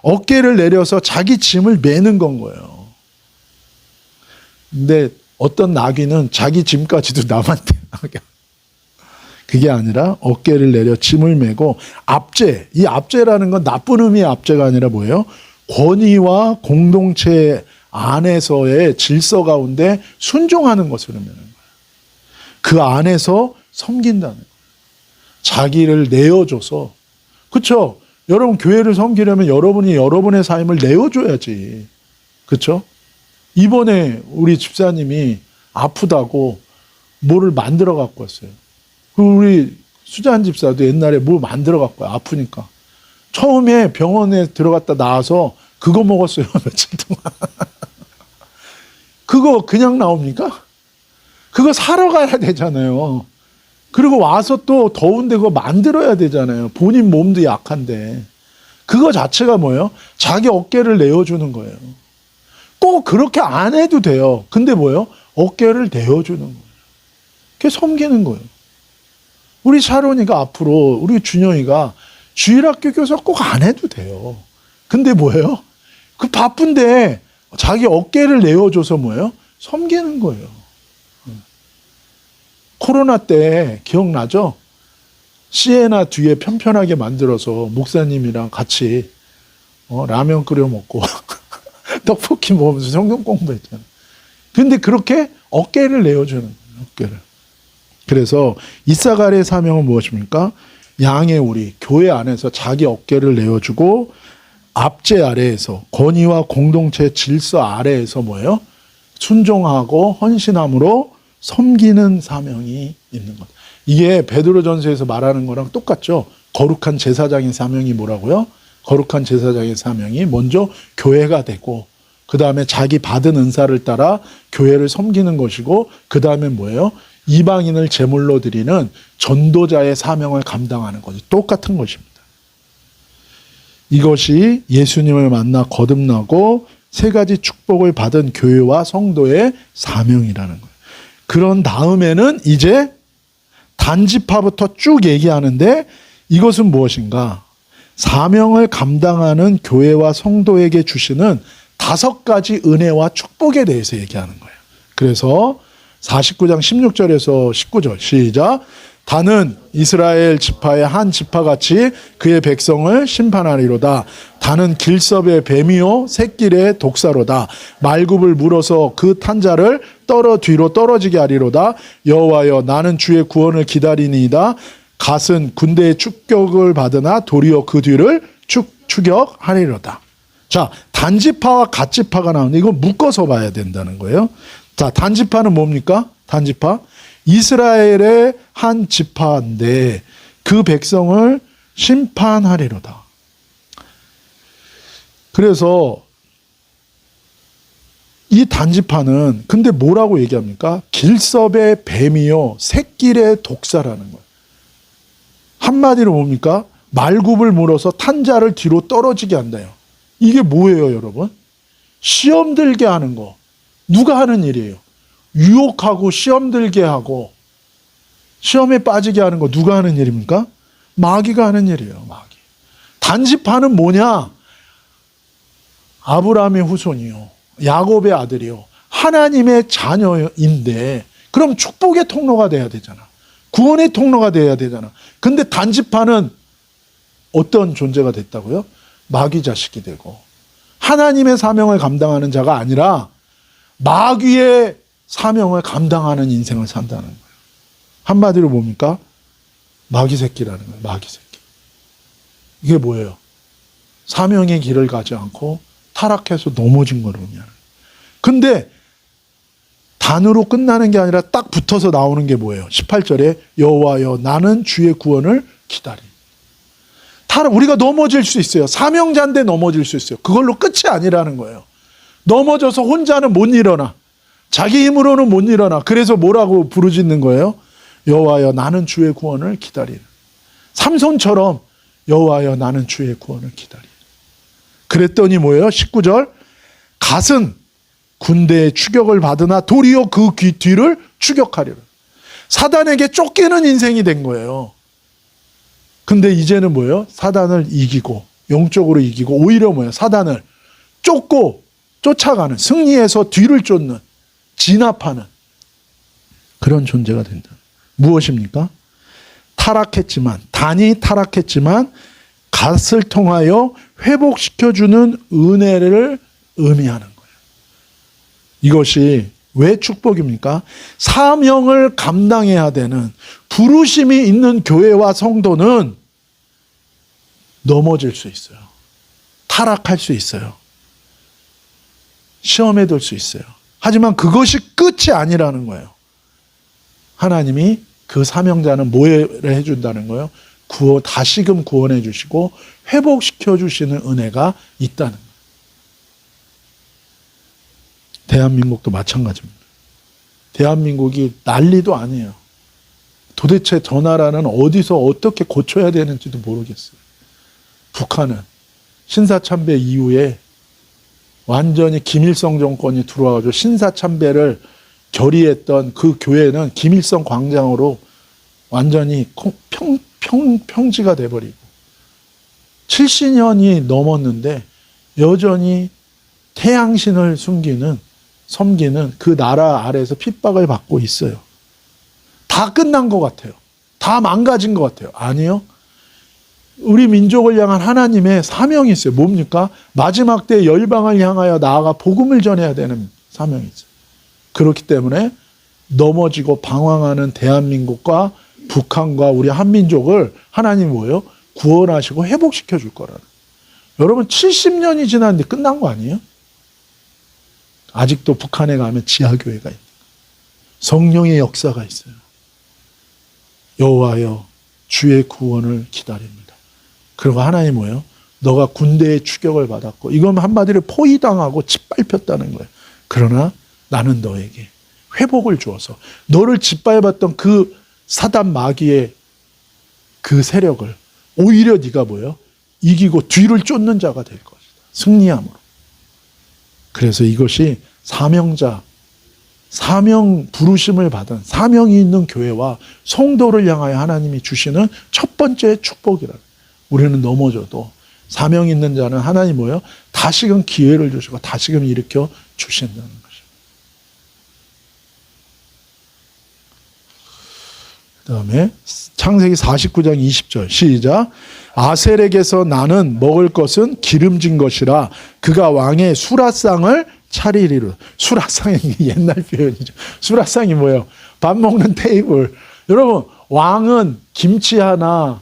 어깨를 내려서 자기 짐을 매는 건 거예요. 근데 어떤 나귀는 자기 짐까지도 남한테 하게. 그게 아니라 어깨를 내려 짐을 메고 압제. 이 압제라는 건 나쁜 의미의 압제가 아니라 뭐예요? 권위와 공동체 안에서의 질서 가운데 순종하는 것을 의미하는 거예요. 그 안에서 섬긴다는 거예요. 자기를 내어줘서, 그렇죠? 여러분 교회를 섬기려면 여러분이 여러분의 삶을 내어줘야지. 그렇죠? 이번에 우리 집사님이 아프다고 뭐를 만들어 갖고 왔어요. 우리 수잔 집사도 옛날에 뭐 만들어 갖고 와요. 아프니까. 처음에 병원에 들어갔다 나와서 그거 먹었어요. 며칠 동안. 그거 그냥 나옵니까? 그거 사러 가야 되잖아요. 그리고 와서 또 더운데 그거 만들어야 되잖아요. 본인 몸도 약한데. 그거 자체가 뭐예요? 자기 어깨를 내어주는 거예요. 꼭 그렇게 안 해도 돼요. 근데 뭐예요? 어깨를 내어주는 거예요. 그게 섬기는 거예요. 우리 샤론이가 앞으로, 우리 준영이가 주일학교 교사 꼭 안 해도 돼요. 근데 뭐예요? 그 바쁜데 자기 어깨를 내어줘서 뭐예요? 섬기는 거예요. 코로나 때 기억나죠? 시에나 뒤에 편편하게 만들어서 목사님이랑 같이 라면 끓여 먹고 떡볶이 먹으면서 성경 공부했잖아요. 근데 그렇게 어깨를 내어주는 거예요. 어깨를. 그래서 이사갈의 사명은 무엇입니까? 양의 우리 교회 안에서 자기 어깨를 내어주고 압제 아래에서 권위와 공동체 질서 아래에서 뭐예요? 순종하고 헌신함으로 섬기는 사명이 있는 것. 이게 베드로전서에서 말하는 거랑 똑같죠. 거룩한 제사장의 사명이 뭐라고요? 거룩한 제사장의 사명이 먼저 교회가 되고 그 다음에 자기 받은 은사를 따라 교회를 섬기는 것이고 그 다음에 뭐예요? 이방인을 제물로 드리는 전도자의 사명을 감당하는 거죠. 똑같은 것입니다. 이것이 예수님을 만나 거듭나고 세 가지 축복을 받은 교회와 성도의 사명이라는 거예요. 그런 다음에는 이제 단지파부터 쭉 얘기하는데 이것은 무엇인가? 사명을 감당하는 교회와 성도에게 주시는 5가지 은혜와 축복에 대해서 얘기하는 거예요. 그래서 49장 16절에서 19절 시작. 다는 이스라엘 지파의 한 지파같이 그의 백성을 심판하리로다. 다는 길섭의 뱀이요 새길의 독사로다. 말굽을 물어서 그 탄자를 뒤로 떨어지게 하리로다. 여호와여 나는 주의 구원을 기다리니이다. 갓은 군대의 축격을 받으나 도리어 그 뒤를 추격하리로다. 자, 단지파와 갓지파가 나오는데 이거 묶어서 봐야 된다는 거예요. 자, 단지파는 뭡니까? 단지파 이스라엘의 한 지파인데 그 백성을 심판하리로다. 그래서 이 단지파는 근데 뭐라고 얘기합니까? 길섭의 뱀이요 새길의 독사라는 거예요. 한마디로 뭡니까? 말굽을 물어서 탄자를 뒤로 떨어지게 한다요. 이게 뭐예요, 여러분? 시험 들게 하는 거. 누가 하는 일이에요? 유혹하고 시험 들게 하고 시험에 빠지게 하는 거 누가 하는 일입니까? 마귀가 하는 일이에요. 마귀. 단지파는 뭐냐? 아브라함의 후손이요. 야곱의 아들이요. 하나님의 자녀인데 그럼 축복의 통로가 돼야 되잖아. 구원의 통로가 돼야 되잖아. 근데 단지파는 어떤 존재가 됐다고요? 마귀 자식이 되고 하나님의 사명을 감당하는 자가 아니라 마귀의 사명을 감당하는 인생을 산다는 거예요. 한마디로 뭡니까? 마귀 새끼라는 거예요. 마귀 새끼. 이게 뭐예요? 사명의 길을 가지 않고 타락해서 넘어진 걸 의미하는 거예요. 근데 단으로 끝나는 게 아니라 딱 붙어서 나오는 게 뭐예요? 18절에 여호와여 나는 주의 구원을 기다리. 우리가 넘어질 수 있어요. 사명자인데 넘어질 수 있어요. 그걸로 끝이 아니라는 거예요. 넘어져서 혼자는 못 일어나. 자기 힘으로는 못 일어나. 그래서 뭐라고 부르짖는 거예요? 여호와여 나는 주의 구원을 기다리라. 삼손처럼 여호와여 나는 주의 구원을 기다리라. 그랬더니 뭐예요? 19절 갓은 군대의 추격을 받으나 도리어 그 뒤를 추격하리라. 사단에게 쫓기는 인생이 된 거예요. 근데 이제는 뭐예요? 사단을 이기고 영적으로 이기고 오히려 뭐예요? 사단을 쫓고 쫓아가는 승리해서 뒤를 쫓는 진압하는 그런 존재가 된다. 무엇입니까? 단이 타락했지만 갓을 통하여 회복시켜주는 은혜를 의미하는 거예요. 이것이 왜 축복입니까? 사명을 감당해야 되는 부르심이 있는 교회와 성도는 넘어질 수 있어요. 타락할 수 있어요. 시험에 들 수 있어요. 하지만 그것이 끝이 아니라는 거예요. 하나님이 그 사명자는 뭐를 해준다는 거예요? 다시금 구원해 주시고 회복시켜 주시는 은혜가 있다는 거예요. 대한민국도 마찬가지입니다. 대한민국이 난리도 아니에요. 도대체 저 나라는 어디서 어떻게 고쳐야 되는지도 모르겠어요. 북한은 신사참배 이후에 완전히 김일성 정권이 들어와가지고 신사참배를 결의했던 그 교회는 김일성 광장으로 완전히 평지가 돼버리고 70년이 넘었는데 여전히 태양신을 섬기는 그 나라 아래에서 핍박을 받고 있어요. 다 끝난 것 같아요. 다 망가진 것 같아요. 아니요. 우리 민족을 향한 하나님의 사명이 있어요. 뭡니까? 마지막 때 열방을 향하여 나아가 복음을 전해야 되는 사명이 있어요. 그렇기 때문에 넘어지고 방황하는 대한민국과 북한과 우리 한민족을 하나님이 뭐예요? 구원하시고 회복시켜 줄 거라는. 여러분 70년이 지났는데 끝난 거 아니에요? 아직도 북한에 가면 지하교회가 있는 성령의 역사가 있어요. 여호와여 주의 구원을 기다립니다. 그리고 하나님 뭐예요? 너가 군대의 추격을 받았고 이건 한마디로 포위당하고 짓밟혔다는 거예요. 그러나 나는 너에게 회복을 주어서 너를 짓밟았던 그 사단 마귀의 그 세력을 오히려 네가 뭐예요? 이기고 뒤를 쫓는 자가 될 것이다. 승리함으로. 그래서 이것이 사명 부르심을 받은 사명이 있는 교회와 성도를 향하여 하나님이 주시는 첫 번째 축복이라. 우리는 넘어져도 사명 있는 자는 하나님 뭐예요? 다시금 기회를 주시고 다시금 일으켜 주신다는 것입니다. 그 다음에 창세기 49장 20절 시작. 아셀에게서 나는 먹을 것은 기름진 것이라 그가 왕의 수라상을 차리리로. 수라상이 옛날 표현이죠. 수라상이 뭐예요? 밥 먹는 테이블. 여러분 왕은 김치 하나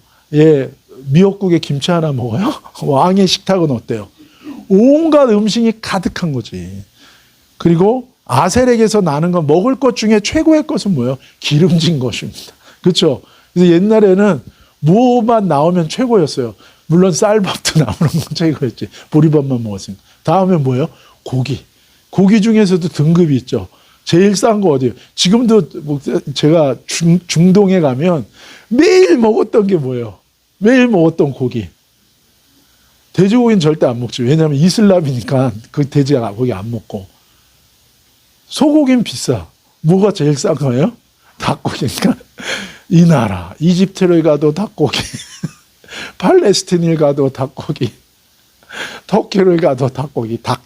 미역국에 김치 하나 먹어요? 왕의 식탁은 어때요? 온갖 음식이 가득한 거지. 그리고 아셀에게서 나는 건 먹을 것 중에 최고의 것은 뭐예요? 기름진 것입니다. 그렇죠? 그래서 옛날에는 무만 나오면 최고였어요. 물론 쌀밥도 나오는 건 최고였지. 보리밥만 먹었으니까. 다음에 뭐예요? 고기. 고기 중에서도 등급이 있죠. 제일 싼 거 어디예요? 지금도 제가 중동에 가면 매일 먹었던 게 뭐예요? 매일 먹었던 고기. 돼지고기는 절대 안 먹지. 왜냐하면 이슬람이니까 그 돼지고기 안 먹고. 소고기는 비싸. 뭐가 제일 싼 거예요? 닭고기니까. 이 나라 이집트를 가도 닭고기, 팔레스틴을 가도 닭고기, 터키를 가도 닭고기, 닭.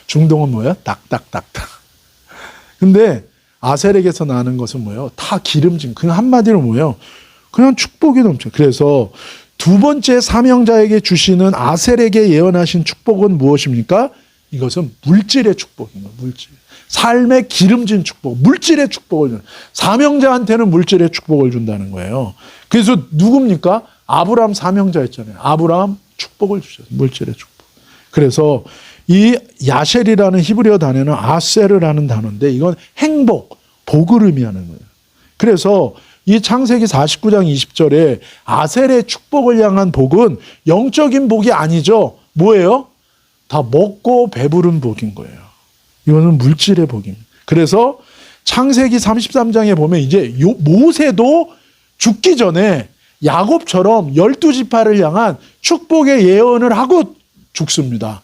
중동은 뭐예요? 닭. 근데 아셀에게서 나는 것은 뭐예요? 다 기름진. 그냥 한마디로 뭐예요? 그냥 축복이 넘쳐. 그래서 두 번째 사명자에게 주시는 아셀에게 예언하신 축복은 무엇입니까? 이것은 물질의 축복입니다. 물질. 삶의 기름진 축복, 물질의 축복을 주는. 사명자한테는 물질의 축복을 준다는 거예요. 그래서 누굽니까? 아브라함 사명자였잖아요. 아브라함 축복을 주셨어요. 물질의 축복. 그래서 이 야셀이라는 히브리어 단어는 아세르라는 단어인데 이건 행복, 복을 의미하는 거예요. 그래서 이 창세기 49장 20절에 아셀의 축복을 향한 복은 영적인 복이 아니죠. 뭐예요? 다 먹고 배부른 복인 거예요. 이거는 물질의 복입니다. 그래서 창세기 33장에 보면 이제 모세도 죽기 전에 야곱처럼 12지파를 향한 축복의 예언을 하고 죽습니다.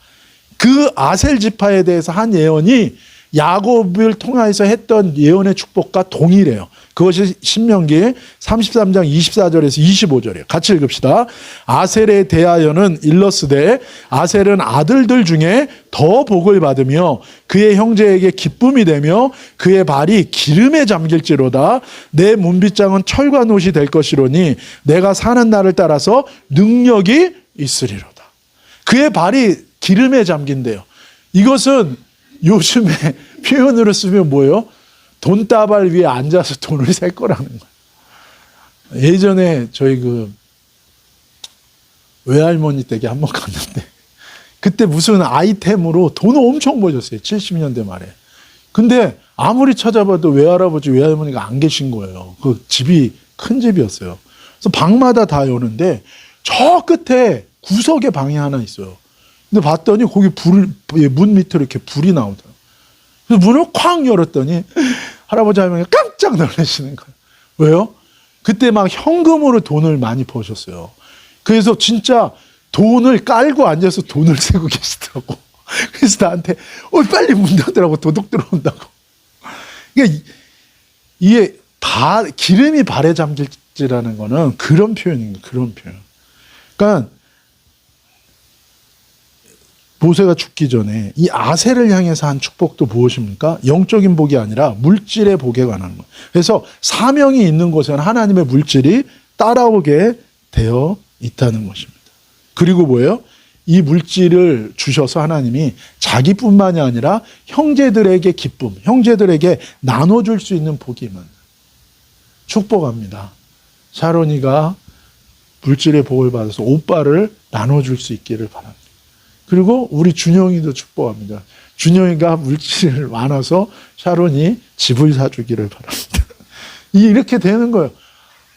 그 아셀 지파에 대해서 한 예언이 야곱을 통해서 했던 예언의 축복과 동일해요. 그것이 신명기 33장 24절에서 25절이에요. 같이 읽읍시다. 아셀에 대하여는 일러스되 아셀은 아들들 중에 더 복을 받으며 그의 형제에게 기쁨이 되며 그의 발이 기름에 잠길지로다. 내 문빗장은 철과 놋이 될 것이로니 내가 사는 날을 따라서 능력이 있으리로다. 그의 발이 기름에 잠긴대요. 이것은 요즘에 표현으로 쓰면 뭐예요? 돈다발 위에 앉아서 돈을 셀 거라는 거예요. 예전에 저희 그 외할머니 댁에 한번 갔는데 그때 무슨 아이템으로 돈을 엄청 버셨어요. 70년대 말에. 근데 아무리 찾아봐도 외할아버지, 외할머니가 안 계신 거예요. 그 집이 큰 집이었어요. 그래서 방마다 다 여는데 저 끝에 구석에 방이 하나 있어요. 근데 봤더니 거기 문 밑으로 이렇게 불이 나오더라고요. 그래서 문을 쾅 열었더니 할아버지 할머니가 깜짝 놀라시는 거예요. 왜요? 그때 막 현금으로 돈을 많이 버셨어요. 그래서 진짜 돈을 깔고 앉아서 돈을 세고 계시더라고. 그래서 나한테 빨리 문 닫으라고 도둑 들어온다고. 그러니까 이게 기름이 발에 잠길지라는 거는 그런 표현입니다. 그런 표현. 그러니까 모세가 죽기 전에 이 아셀을 향해서 한 축복도 무엇입니까? 영적인 복이 아니라 물질의 복에 관한 거예요. 그래서 사명이 있는 곳에는 하나님의 물질이 따라오게 되어 있다는 것입니다. 그리고 뭐예요? 이 물질을 주셔서 하나님이 자기뿐만이 아니라 형제들에게 기쁨, 형제들에게 나눠줄 수 있는 복이 있는 축복합니다. 샤론이가 물질의 복을 받아서 오빠를 나눠줄 수 있기를 바랍니다. 그리고 우리 준영이도 축복합니다. 준영이가 물질을 많아서 샤론이 집을 사주기를 바랍니다. 이렇게 되는 거예요.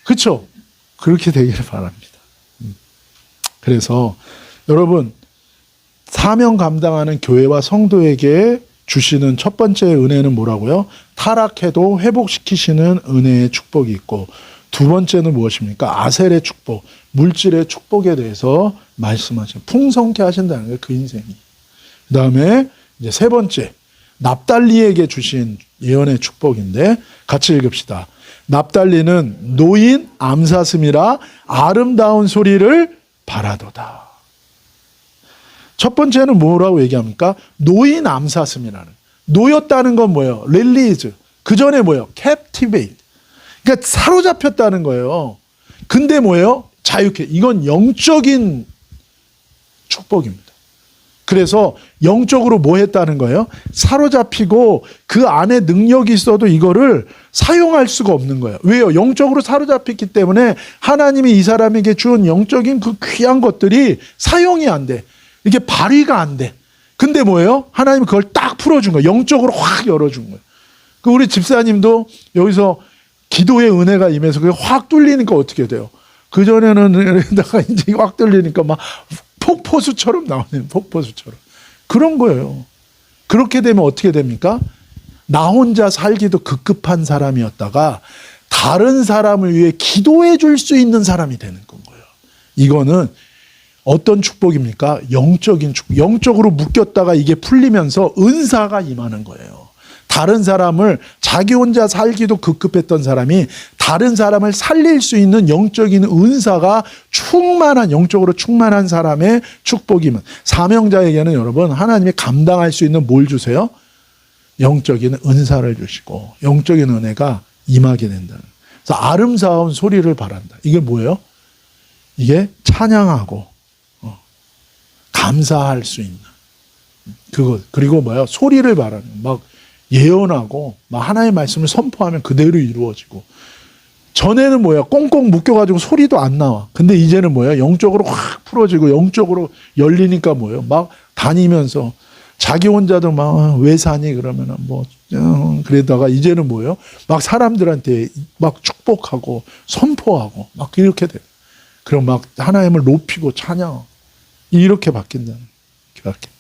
그렇죠? 그렇게 되기를 바랍니다. 그래서 여러분, 사명 감당하는 교회와 성도에게 주시는 첫 번째 은혜는 뭐라고요? 타락해도 회복시키시는 은혜의 축복이 있고, 두 번째는 무엇입니까? 아셀의 축복, 물질의 축복에 대해서 말씀하시죠. 풍성케 하신다는 거예요, 그 인생이. 그 다음에 이제 세 번째, 납달리에게 주신 예언의 축복인데, 같이 읽읍시다. 납달리는 노인 암사슴이라 아름다운 소리를 바라도다. 첫 번째는 뭐라고 얘기합니까? 노인 암사슴이라는. 노였다는 건 뭐예요? 릴리즈. 그 전에 뭐예요? captivate. 그러니까 사로잡혔다는 거예요. 근데 뭐예요? 자유케. 이건 영적인 축복입니다. 그래서 영적으로 뭐 했다는 거예요? 사로잡히고 그 안에 능력이 있어도 이거를 사용할 수가 없는 거예요. 왜요? 영적으로 사로잡혔기 때문에 하나님이 이 사람에게 준 영적인 그 귀한 것들이 사용이 안 돼. 이게 발휘가 안 돼. 근데 뭐예요? 하나님이 그걸 딱 풀어준 거예요. 영적으로 확 열어준 거예요. 그 우리 집사님도 여기서 기도의 은혜가 임해서 그게 확 뚫리니까 어떻게 돼요? 그전에는 이러다가 이제 확 뚫리니까 막 폭포수처럼 나오네요. 폭포수처럼. 그런 거예요. 그렇게 되면 어떻게 됩니까? 나 혼자 살기도 급급한 사람이었다가 다른 사람을 위해 기도해 줄 수 있는 사람이 되는 건 거예요. 이거는 어떤 축복입니까? 영적인 축복. 영적으로 묶였다가 이게 풀리면서 은사가 임하는 거예요. 다른 사람을 자기 혼자 살기도 급급했던 사람이 다른 사람을 살릴 수 있는 영적인 은사가 충만한, 영적으로 충만한 사람의 축복이면, 사명자에게는 여러분 하나님이 감당할 수 있는 뭘 주세요? 영적인 은사를 주시고 영적인 은혜가 임하게 된다는. 그래서 아름다운 소리를 바란다. 이게 뭐예요? 이게 찬양하고 감사할 수 있는 그것. 그리고 뭐예요? 소리를 바라는, 막 예언하고 막 하나님의 말씀을 선포하면 그대로 이루어지고. 전에는 뭐야? 꽁꽁 묶여가지고 소리도 안 나와. 근데 이제는 뭐야? 영적으로 확 풀어지고 영적으로 열리니까 뭐예요? 막 다니면서 자기 혼자도 막 왜 사니? 그러면은 뭐 그러다가 이제는 뭐예요? 막 사람들한테 막 축복하고 선포하고 막 이렇게 돼. 그럼 막 하나님을 높이고 찬양. 이렇게 바뀐다는. 이렇게 바뀐.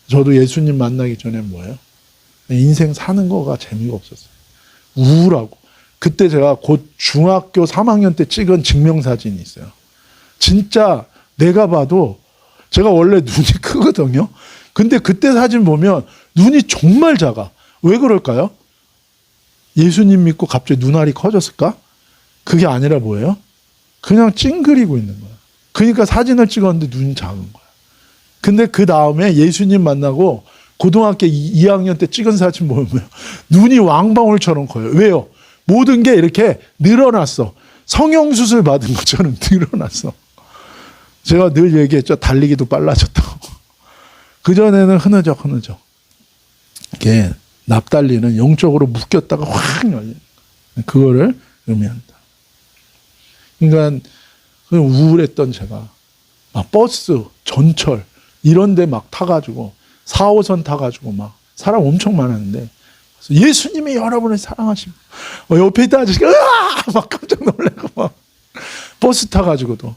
저도 예수님 만나기 전에 뭐예요? 인생 사는 거가 재미가 없었어요. 우울하고. 그때 제가 곧 중학교 3학년 때 찍은 증명사진이 있어요. 진짜 내가 봐도 제가 원래 눈이 크거든요. 근데 그때 사진 보면 눈이 정말 작아. 왜 그럴까요? 예수님 믿고 갑자기 눈알이 커졌을까? 그게 아니라 뭐예요? 그냥 찡그리고 있는 거야. 그러니까 사진을 찍었는데 눈이 작은 거야. 근데 그 다음에 예수님 만나고 고등학교 2학년 때 찍은 사진 보면 눈이 왕방울처럼 커요. 왜요? 모든 게 이렇게 늘어났어. 성형수술 받은 것처럼 늘어났어. 제가 늘 얘기했죠. 달리기도 빨라졌다고. 그전에는 흐느적. 이게 납달리는 영적으로 묶였다가 확 열리는 거예요. 그거를 의미한다. 그러니까 우울했던 제가 막 버스, 전철 이런 데 막 타가지고 4호선 타가지고 막 사람 엄청 많았는데 예수님이 여러분을 사랑하시고 옆에 있던 아저씨가 으아! 막 깜짝 놀라고 막 버스 타가지고도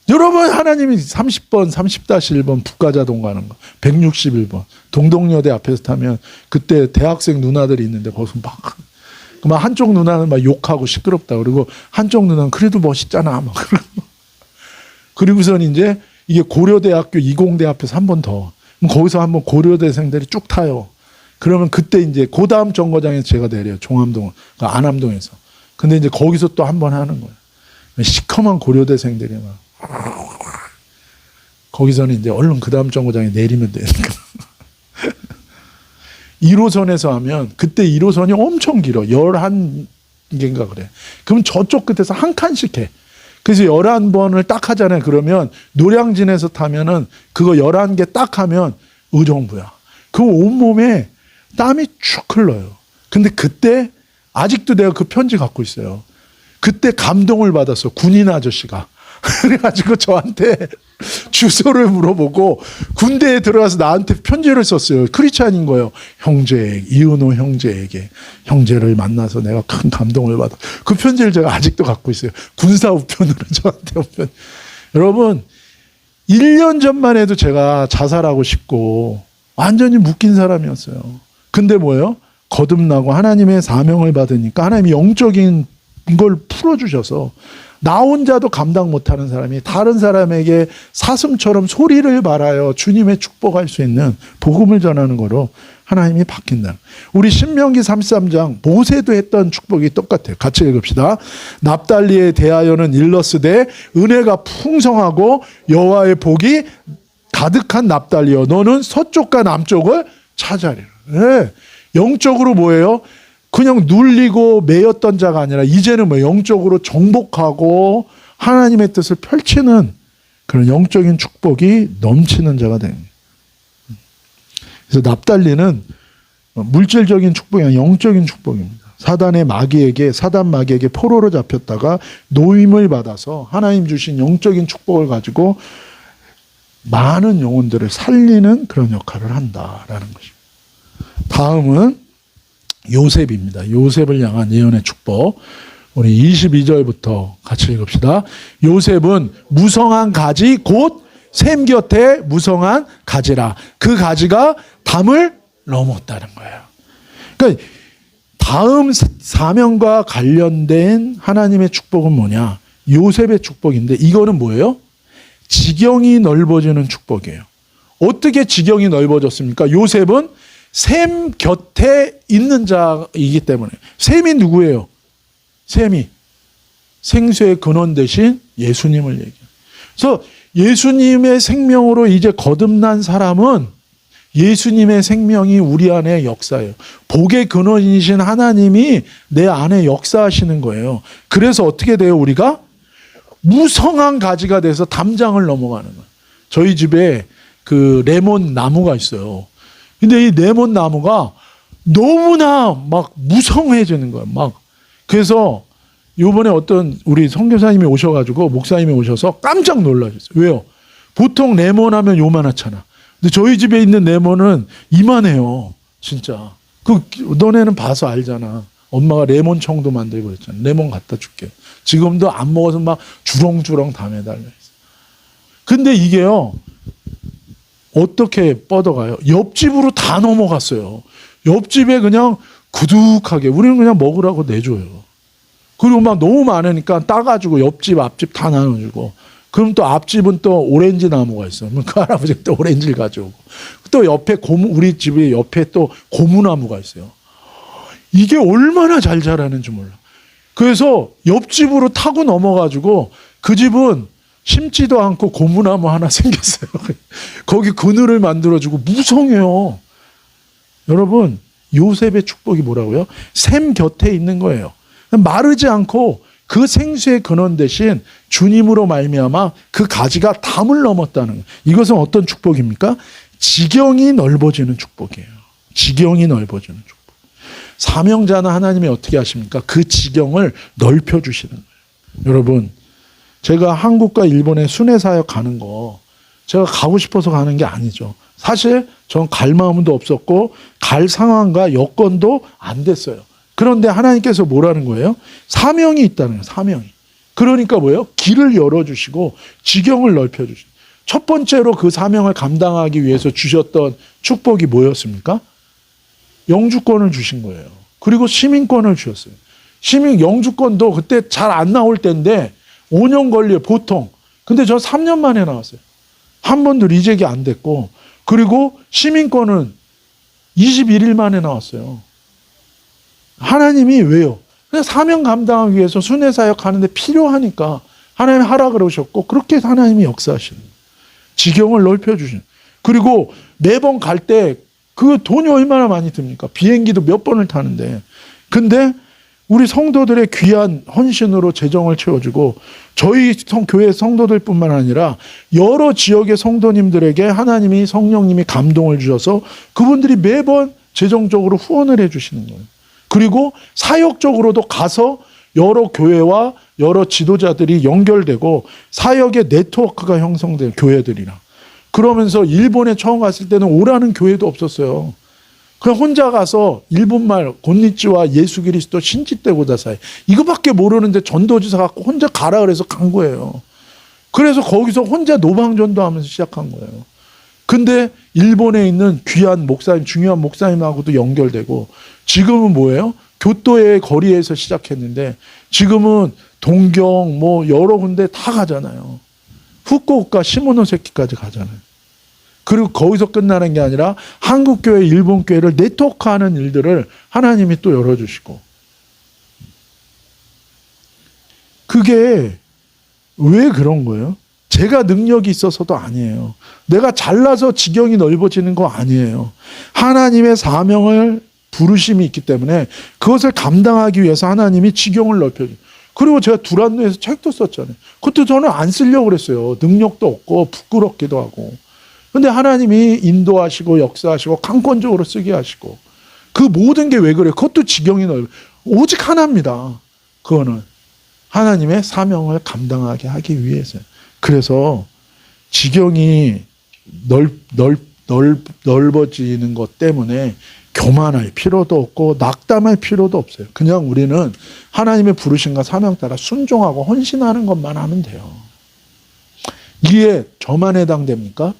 여러분 하나님이 30번 30-1번 북가자동 가는 거 161번 동덕여대 앞에서 타면 그때 대학생 누나들이 있는데 거기서 막 한쪽 누나는 막 욕하고 시끄럽다 그리고 한쪽 누나는 그래도 멋있잖아 막 그리고선 이제 이게 고려대학교 이공대 앞에서 한 번 더 거기서 한번 고려대생들이 쭉 타요. 그러면 그때 이제 그 다음 정거장에서 제가 내려요. 종암동, 그러니까 안암동에서. 근데 이제 거기서 또 한 번 하는 거예요. 시커먼 고려대생들이 막. 거기서는 이제 얼른 그 다음 정거장에 내리면 되니까. 1호선에서 하면 그때 1호선이 엄청 길어. 11개인가 그래. 그럼 저쪽 끝에서 한 칸씩 해. 그래서 11번을 딱 하잖아요. 그러면 노량진에서 타면은 그거 11개 딱 하면 의정부야. 그 온몸에 땀이 축 흘러요. 근데 그때 아직도 내가 그 편지 갖고 있어요. 그때 감동을 받았어. 군인 아저씨가. 그래가지고 저한테 주소를 물어보고 군대에 들어가서 나한테 편지를 썼어요. 크리스찬인 거예요. 형제, 이은호 형제에게 형제를 만나서 내가 큰 감동을 받아. 그 편지를 제가 아직도 갖고 있어요. 군사 우편으로 저한테 우편. 여러분 1년 전만 해도 제가 자살하고 싶고 완전히 묶인 사람이었어요. 근데 뭐예요? 거듭나고 하나님의 사명을 받으니까 하나님이 영적인 걸 풀어주셔서 나 혼자도 감당 못하는 사람이 다른 사람에게 사슴처럼 소리를 발하여 주님의 축복할 수 있는 복음을 전하는 거로 하나님이 바뀐다. 우리 신명기 33장 모세도 했던 축복이 똑같아요. 같이 읽읍시다. 납달리에 대하여는 일러스되 은혜가 풍성하고 여호와의 복이 가득한 납달리여 너는 서쪽과 남쪽을 차지하리라. 네. 영적으로 뭐예요? 그냥 눌리고 매였던 자가 아니라 이제는 뭐 영적으로 정복하고 하나님의 뜻을 펼치는 그런 영적인 축복이 넘치는 자가 됩니다. 그래서 납달리는 물질적인 축복이 아니라 영적인 축복입니다. 사단 마귀에게 포로로 잡혔다가 노임을 받아서 하나님 주신 영적인 축복을 가지고 많은 영혼들을 살리는 그런 역할을 한다라는 것입니다. 다음은 요셉입니다. 요셉을 향한 예언의 축복. 우리 22절부터 같이 읽읍시다. 요셉은 무성한 가지 곧 샘 곁에 무성한 가지라. 그 가지가 담을 넘었다는 거예요. 그러니까 다음 사명과 관련된 하나님의 축복은 뭐냐? 요셉의 축복인데 이거는 뭐예요? 지경이 넓어지는 축복이에요. 어떻게 지경이 넓어졌습니까? 요셉은 샘 곁에 있는 자이기 때문에. 샘이 누구예요? 샘이 생수의 근원 대신 예수님을 얘기해요. 그래서 예수님의 생명으로 이제 거듭난 사람은 예수님의 생명이 우리 안에 역사해요. 복의 근원이신 하나님이 내 안에 역사하시는 거예요. 그래서 어떻게 돼요? 우리가 무성한 가지가 돼서 담장을 넘어가는 거예요. 저희 집에 그 레몬 나무가 있어요. 근데 이 레몬 나무가 너무나 막 무성해지는 거예요. 막. 그래서 요번에 어떤 우리 선교사님이 오셔가지고 목사님이 오셔서 깜짝 놀라셨어요. 왜요? 보통 레몬 하면 요만하잖아. 근데 저희 집에 있는 레몬은 이만해요. 진짜. 너네는 봐서 알잖아. 엄마가 레몬 청도 만들고 그랬잖아. 레몬 갖다 줄게. 지금도 안 먹어서 막 주렁주렁 다 매달려 있어. 근데 이게요. 어떻게 뻗어가요? 옆집으로 다 넘어갔어요. 옆집에 그냥 구둑하게 우리는 그냥 먹으라고 내줘요. 그리고 막 너무 많으니까 따가지고 옆집 앞집 다 나눠주고 그럼 또 앞집은 또 오렌지 나무가 있어. 그럼 그 할아버지가 또 오렌지를 가져오고 또 옆에 우리 집에 옆에 또 고무나무가 있어요. 이게 얼마나 잘 자라는지 몰라. 그래서 옆집으로 타고 넘어가지고 그 집은 심지도 않고 고무나무 하나 생겼어요. 거기 그늘을 만들어주고 무성해요. 여러분 요셉의 축복이 뭐라고요? 샘 곁에 있는 거예요. 마르지 않고 그 생수의 근원 대신 주님으로 말미암아 그 가지가 담을 넘었다는 거예요. 이것은 어떤 축복입니까? 지경이 넓어지는 축복이에요. 지경이 넓어지는 축복. 사명자는 하나님이 어떻게 하십니까? 그 지경을 넓혀주시는 거예요. 여러분, 제가 한국과 일본에 순회 사역 가는 거 제가 가고 싶어서 가는 게 아니죠. 사실 전 갈 마음도 없었고 갈 상황과 여건도 안 됐어요. 그런데 하나님께서 뭐라는 거예요? 사명이 있다는 거예요. 사명이. 그러니까 뭐예요? 길을 열어주시고 지경을 넓혀주시고, 첫 번째로 그 사명을 감당하기 위해서 주셨던 축복이 뭐였습니까? 영주권을 주신 거예요. 그리고 시민권을 주셨어요. 영주권도 그때 잘 안 나올 때인데 5년 걸려요, 보통. 근데 저 3년 만에 나왔어요. 한 번도 리젝이 안 됐고, 그리고 시민권은 21일 만에 나왔어요. 하나님이 왜요? 그냥 사명 감당하기 위해서 순회 사역 하는데 필요하니까 하나님이 하라 그러셨고, 그렇게 하나님이 역사하시는 거예요. 지경을 넓혀주시는. 그리고 매번 갈 때 그 돈이 얼마나 많이 듭니까? 비행기도 몇 번을 타는데. 근데 우리 성도들의 귀한 헌신으로 재정을 채워주고, 저희 교회 성도들뿐만 아니라 여러 지역의 성도님들에게 하나님이, 성령님이 감동을 주셔서 그분들이 매번 재정적으로 후원을 해주시는 거예요. 그리고 사역적으로도 가서 여러 교회와 여러 지도자들이 연결되고 사역의 네트워크가 형성돼요, 교회들이랑. 그러면서 일본에 처음 갔을 때는 오라는 교회도 없었어요. 그냥 혼자 가서 일본말 곤니찌와 예수 그리스도 신지떼 고다사이 이거밖에 모르는데 전도지사 갖고 혼자 가라 그래서 간 거예요. 그래서 거기서 혼자 노방전도 하면서 시작한 거예요. 근데 일본에 있는 귀한 목사님, 중요한 목사님하고도 연결되고, 지금은 뭐예요? 교토의 거리에서 시작했는데 지금은 동경 뭐 여러 군데 다 가잖아요. 후쿠오카 시모노세키까지 가잖아요. 그리고 거기서 끝나는 게 아니라 한국교회, 일본교회를 네트워크하는 일들을 하나님이 또 열어주시고. 그게 왜 그런 거예요? 제가 능력이 있어서도 아니에요. 내가 잘나서 지경이 넓어지는 거 아니에요. 하나님의 사명을, 부르심이 있기 때문에 그것을 감당하기 위해서 하나님이 지경을 넓혀줘요. 그리고 제가 두란노에서 책도 썼잖아요. 그것도 저는 안 쓰려고 그랬어요. 능력도 없고 부끄럽기도 하고. 근데 하나님이 인도하시고 역사하시고 강권적으로 쓰게 하시고, 그 모든 게 왜 그래요? 그것도 지경이 넓어요. 오직 하나입니다. 그거는 하나님의 사명을 감당하게 하기 위해서요. 그래서 지경이 넓어지는 것 때문에 교만할 필요도 없고 낙담할 필요도 없어요. 그냥 우리는 하나님의 부르심과 사명 따라 순종하고 헌신하는 것만 하면 돼요. 이게 저만 해당됩니까?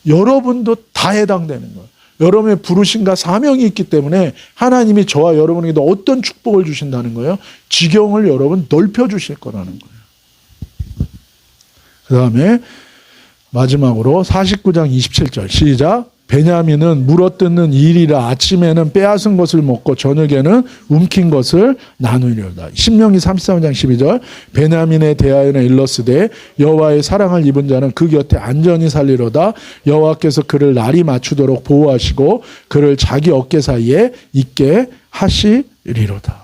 여러분도 다 해당되는 거예요. 여러분의 부르심과 사명이 있기 때문에 하나님이 저와 여러분에게도 어떤 축복을 주신다는 거예요? 지경을 여러분 넓혀주실 거라는 거예요. 그 다음에 마지막으로 49장 27절 시작. 베냐민은 물어뜯는 일이라 아침에는 빼앗은 것을 먹고 저녁에는 움킨 것을 나누려다. 신명기 33장 12절 베냐민에 대하여는 일러스되 여호와의 사랑을 입은 자는 그 곁에 안전히 살리로다. 여호와께서 그를 날이 맞추도록 보호하시고 그를 자기 어깨 사이에 있게 하시리로다.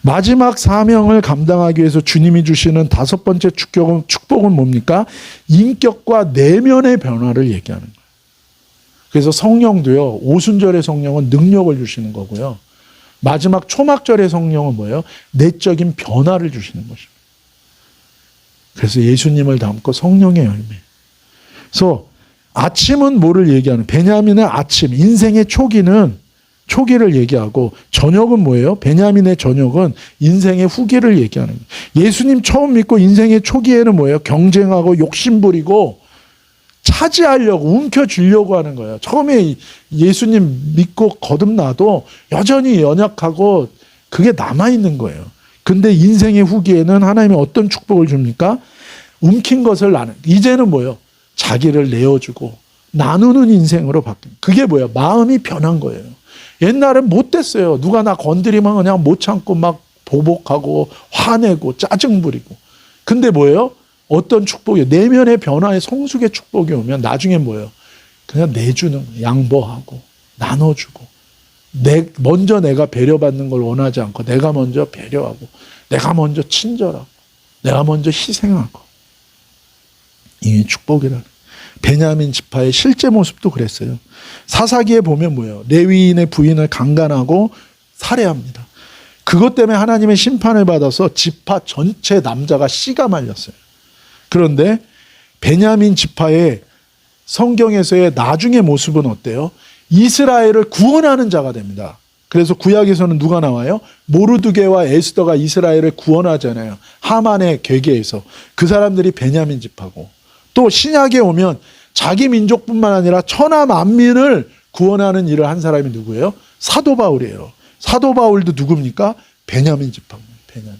마지막 사명을 감당하기 위해서 주님이 주시는 다섯 번째 축복은 뭡니까? 인격과 내면의 변화를 얘기하는 거예요. 그래서 성령도요, 오순절의 성령은 능력을 주시는 거고요. 마지막 초막절의 성령은 뭐예요? 내적인 변화를 주시는 것입니다. 그래서 예수님을 닮고 성령의 열매. 그래서 아침은 뭐를 얘기하는? 베냐민의 아침, 인생의 초기를 얘기하고, 저녁은 뭐예요? 베냐민의 저녁은 인생의 후기를 얘기하는 거예요. 예수님 처음 믿고 인생의 초기에는 뭐예요? 경쟁하고 욕심부리고 차지하려고, 움켜쥐려고 하는 거예요. 처음에 예수님 믿고 거듭나도 여전히 연약하고 그게 남아있는 거예요. 근데 인생의 후기에는 하나님이 어떤 축복을 줍니까? 움킨 것을 이제는 뭐예요? 자기를 내어주고 나누는 인생으로 바뀐. 그게 뭐예요? 마음이 변한 거예요. 옛날엔 못됐어요. 누가 나 건드리면 그냥 못 참고 막 보복하고 화내고 짜증 부리고. 근데 뭐예요? 어떤 축복이에요? 내면의 변화의 성숙의 축복이 오면 나중에 뭐예요? 그냥 내주는, 양보하고 나눠주고, 먼저 내가 배려받는 걸 원하지 않고 내가 먼저 배려하고 내가 먼저 친절하고 내가 먼저 희생하고. 이게 축복이라는. 베냐민 지파의 실제 모습도 그랬어요. 사사기에 보면 뭐예요? 레위인의 부인을 강간하고 살해합니다. 그것 때문에 하나님의 심판을 받아서 지파 전체 남자가 씨가 말렸어요. 그런데 베냐민 지파의 성경에서의 나중의 모습은 어때요? 이스라엘을 구원하는 자가 됩니다. 그래서 구약에서는 누가 나와요? 모르드게와 에스더가 이스라엘을 구원하잖아요. 하만의 괴계에서. 그 사람들이 베냐민 지파고, 또 신약에 오면 자기 민족뿐만 아니라 천하 만민을 구원하는 일을 한 사람이 누구예요? 사도 바울이에요. 사도 바울도 누굽니까? 베냐민 지파입니다. 베냐민.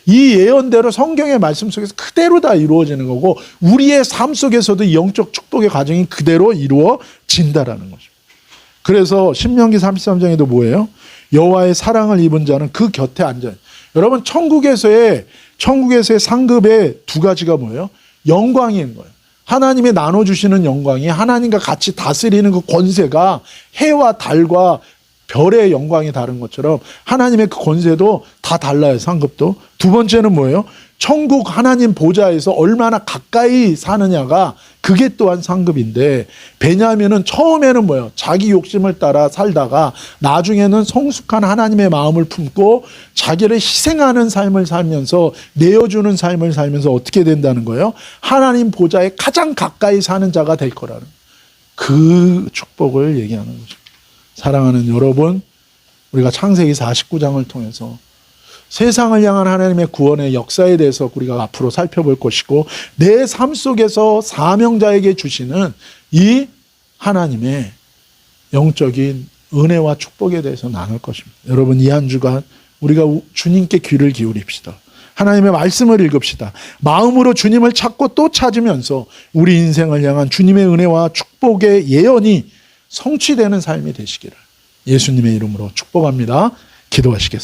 이 예언대로 성경의 말씀 속에서 그대로 다 이루어지는 거고, 우리의 삶 속에서도 이 영적 축복의 과정이 그대로 이루어진다라는 거죠. 그래서 신명기 33장에도 뭐예요? 여호와의 사랑을 입은 자는 그 곁에 앉아요. 여러분, 천국에서의 상급의 두 가지가 뭐예요? 영광인 거예요. 하나님이 나눠주시는 영광이, 하나님과 같이 다스리는 그 권세가 해와 달과 별의 영광이 다른 것처럼 하나님의 그 권세도 다 달라요. 상급도. 두 번째는 뭐예요? 천국 하나님 보좌에서 얼마나 가까이 사느냐가, 그게 또한 상급인데, 베냐민은 처음에는 뭐예요? 자기 욕심을 따라 살다가 나중에는 성숙한 하나님의 마음을 품고 자기를 희생하는 삶을 살면서, 내어주는 삶을 살면서 어떻게 된다는 거예요? 하나님 보좌에 가장 가까이 사는 자가 될 거라는, 그 축복을 얘기하는 거죠. 사랑하는 여러분, 우리가 창세기 49장을 통해서 세상을 향한 하나님의 구원의 역사에 대해서 우리가 앞으로 살펴볼 것이고, 내 삶 속에서 사명자에게 주시는 이 하나님의 영적인 은혜와 축복에 대해서 나눌 것입니다. 여러분, 이 한 주간 우리가 주님께 귀를 기울입시다. 하나님의 말씀을 읽읍시다. 마음으로 주님을 찾고 또 찾으면서 우리 인생을 향한 주님의 은혜와 축복의 예언이 성취되는 삶이 되시기를 예수님의 이름으로 축복합니다. 기도하시겠습니다.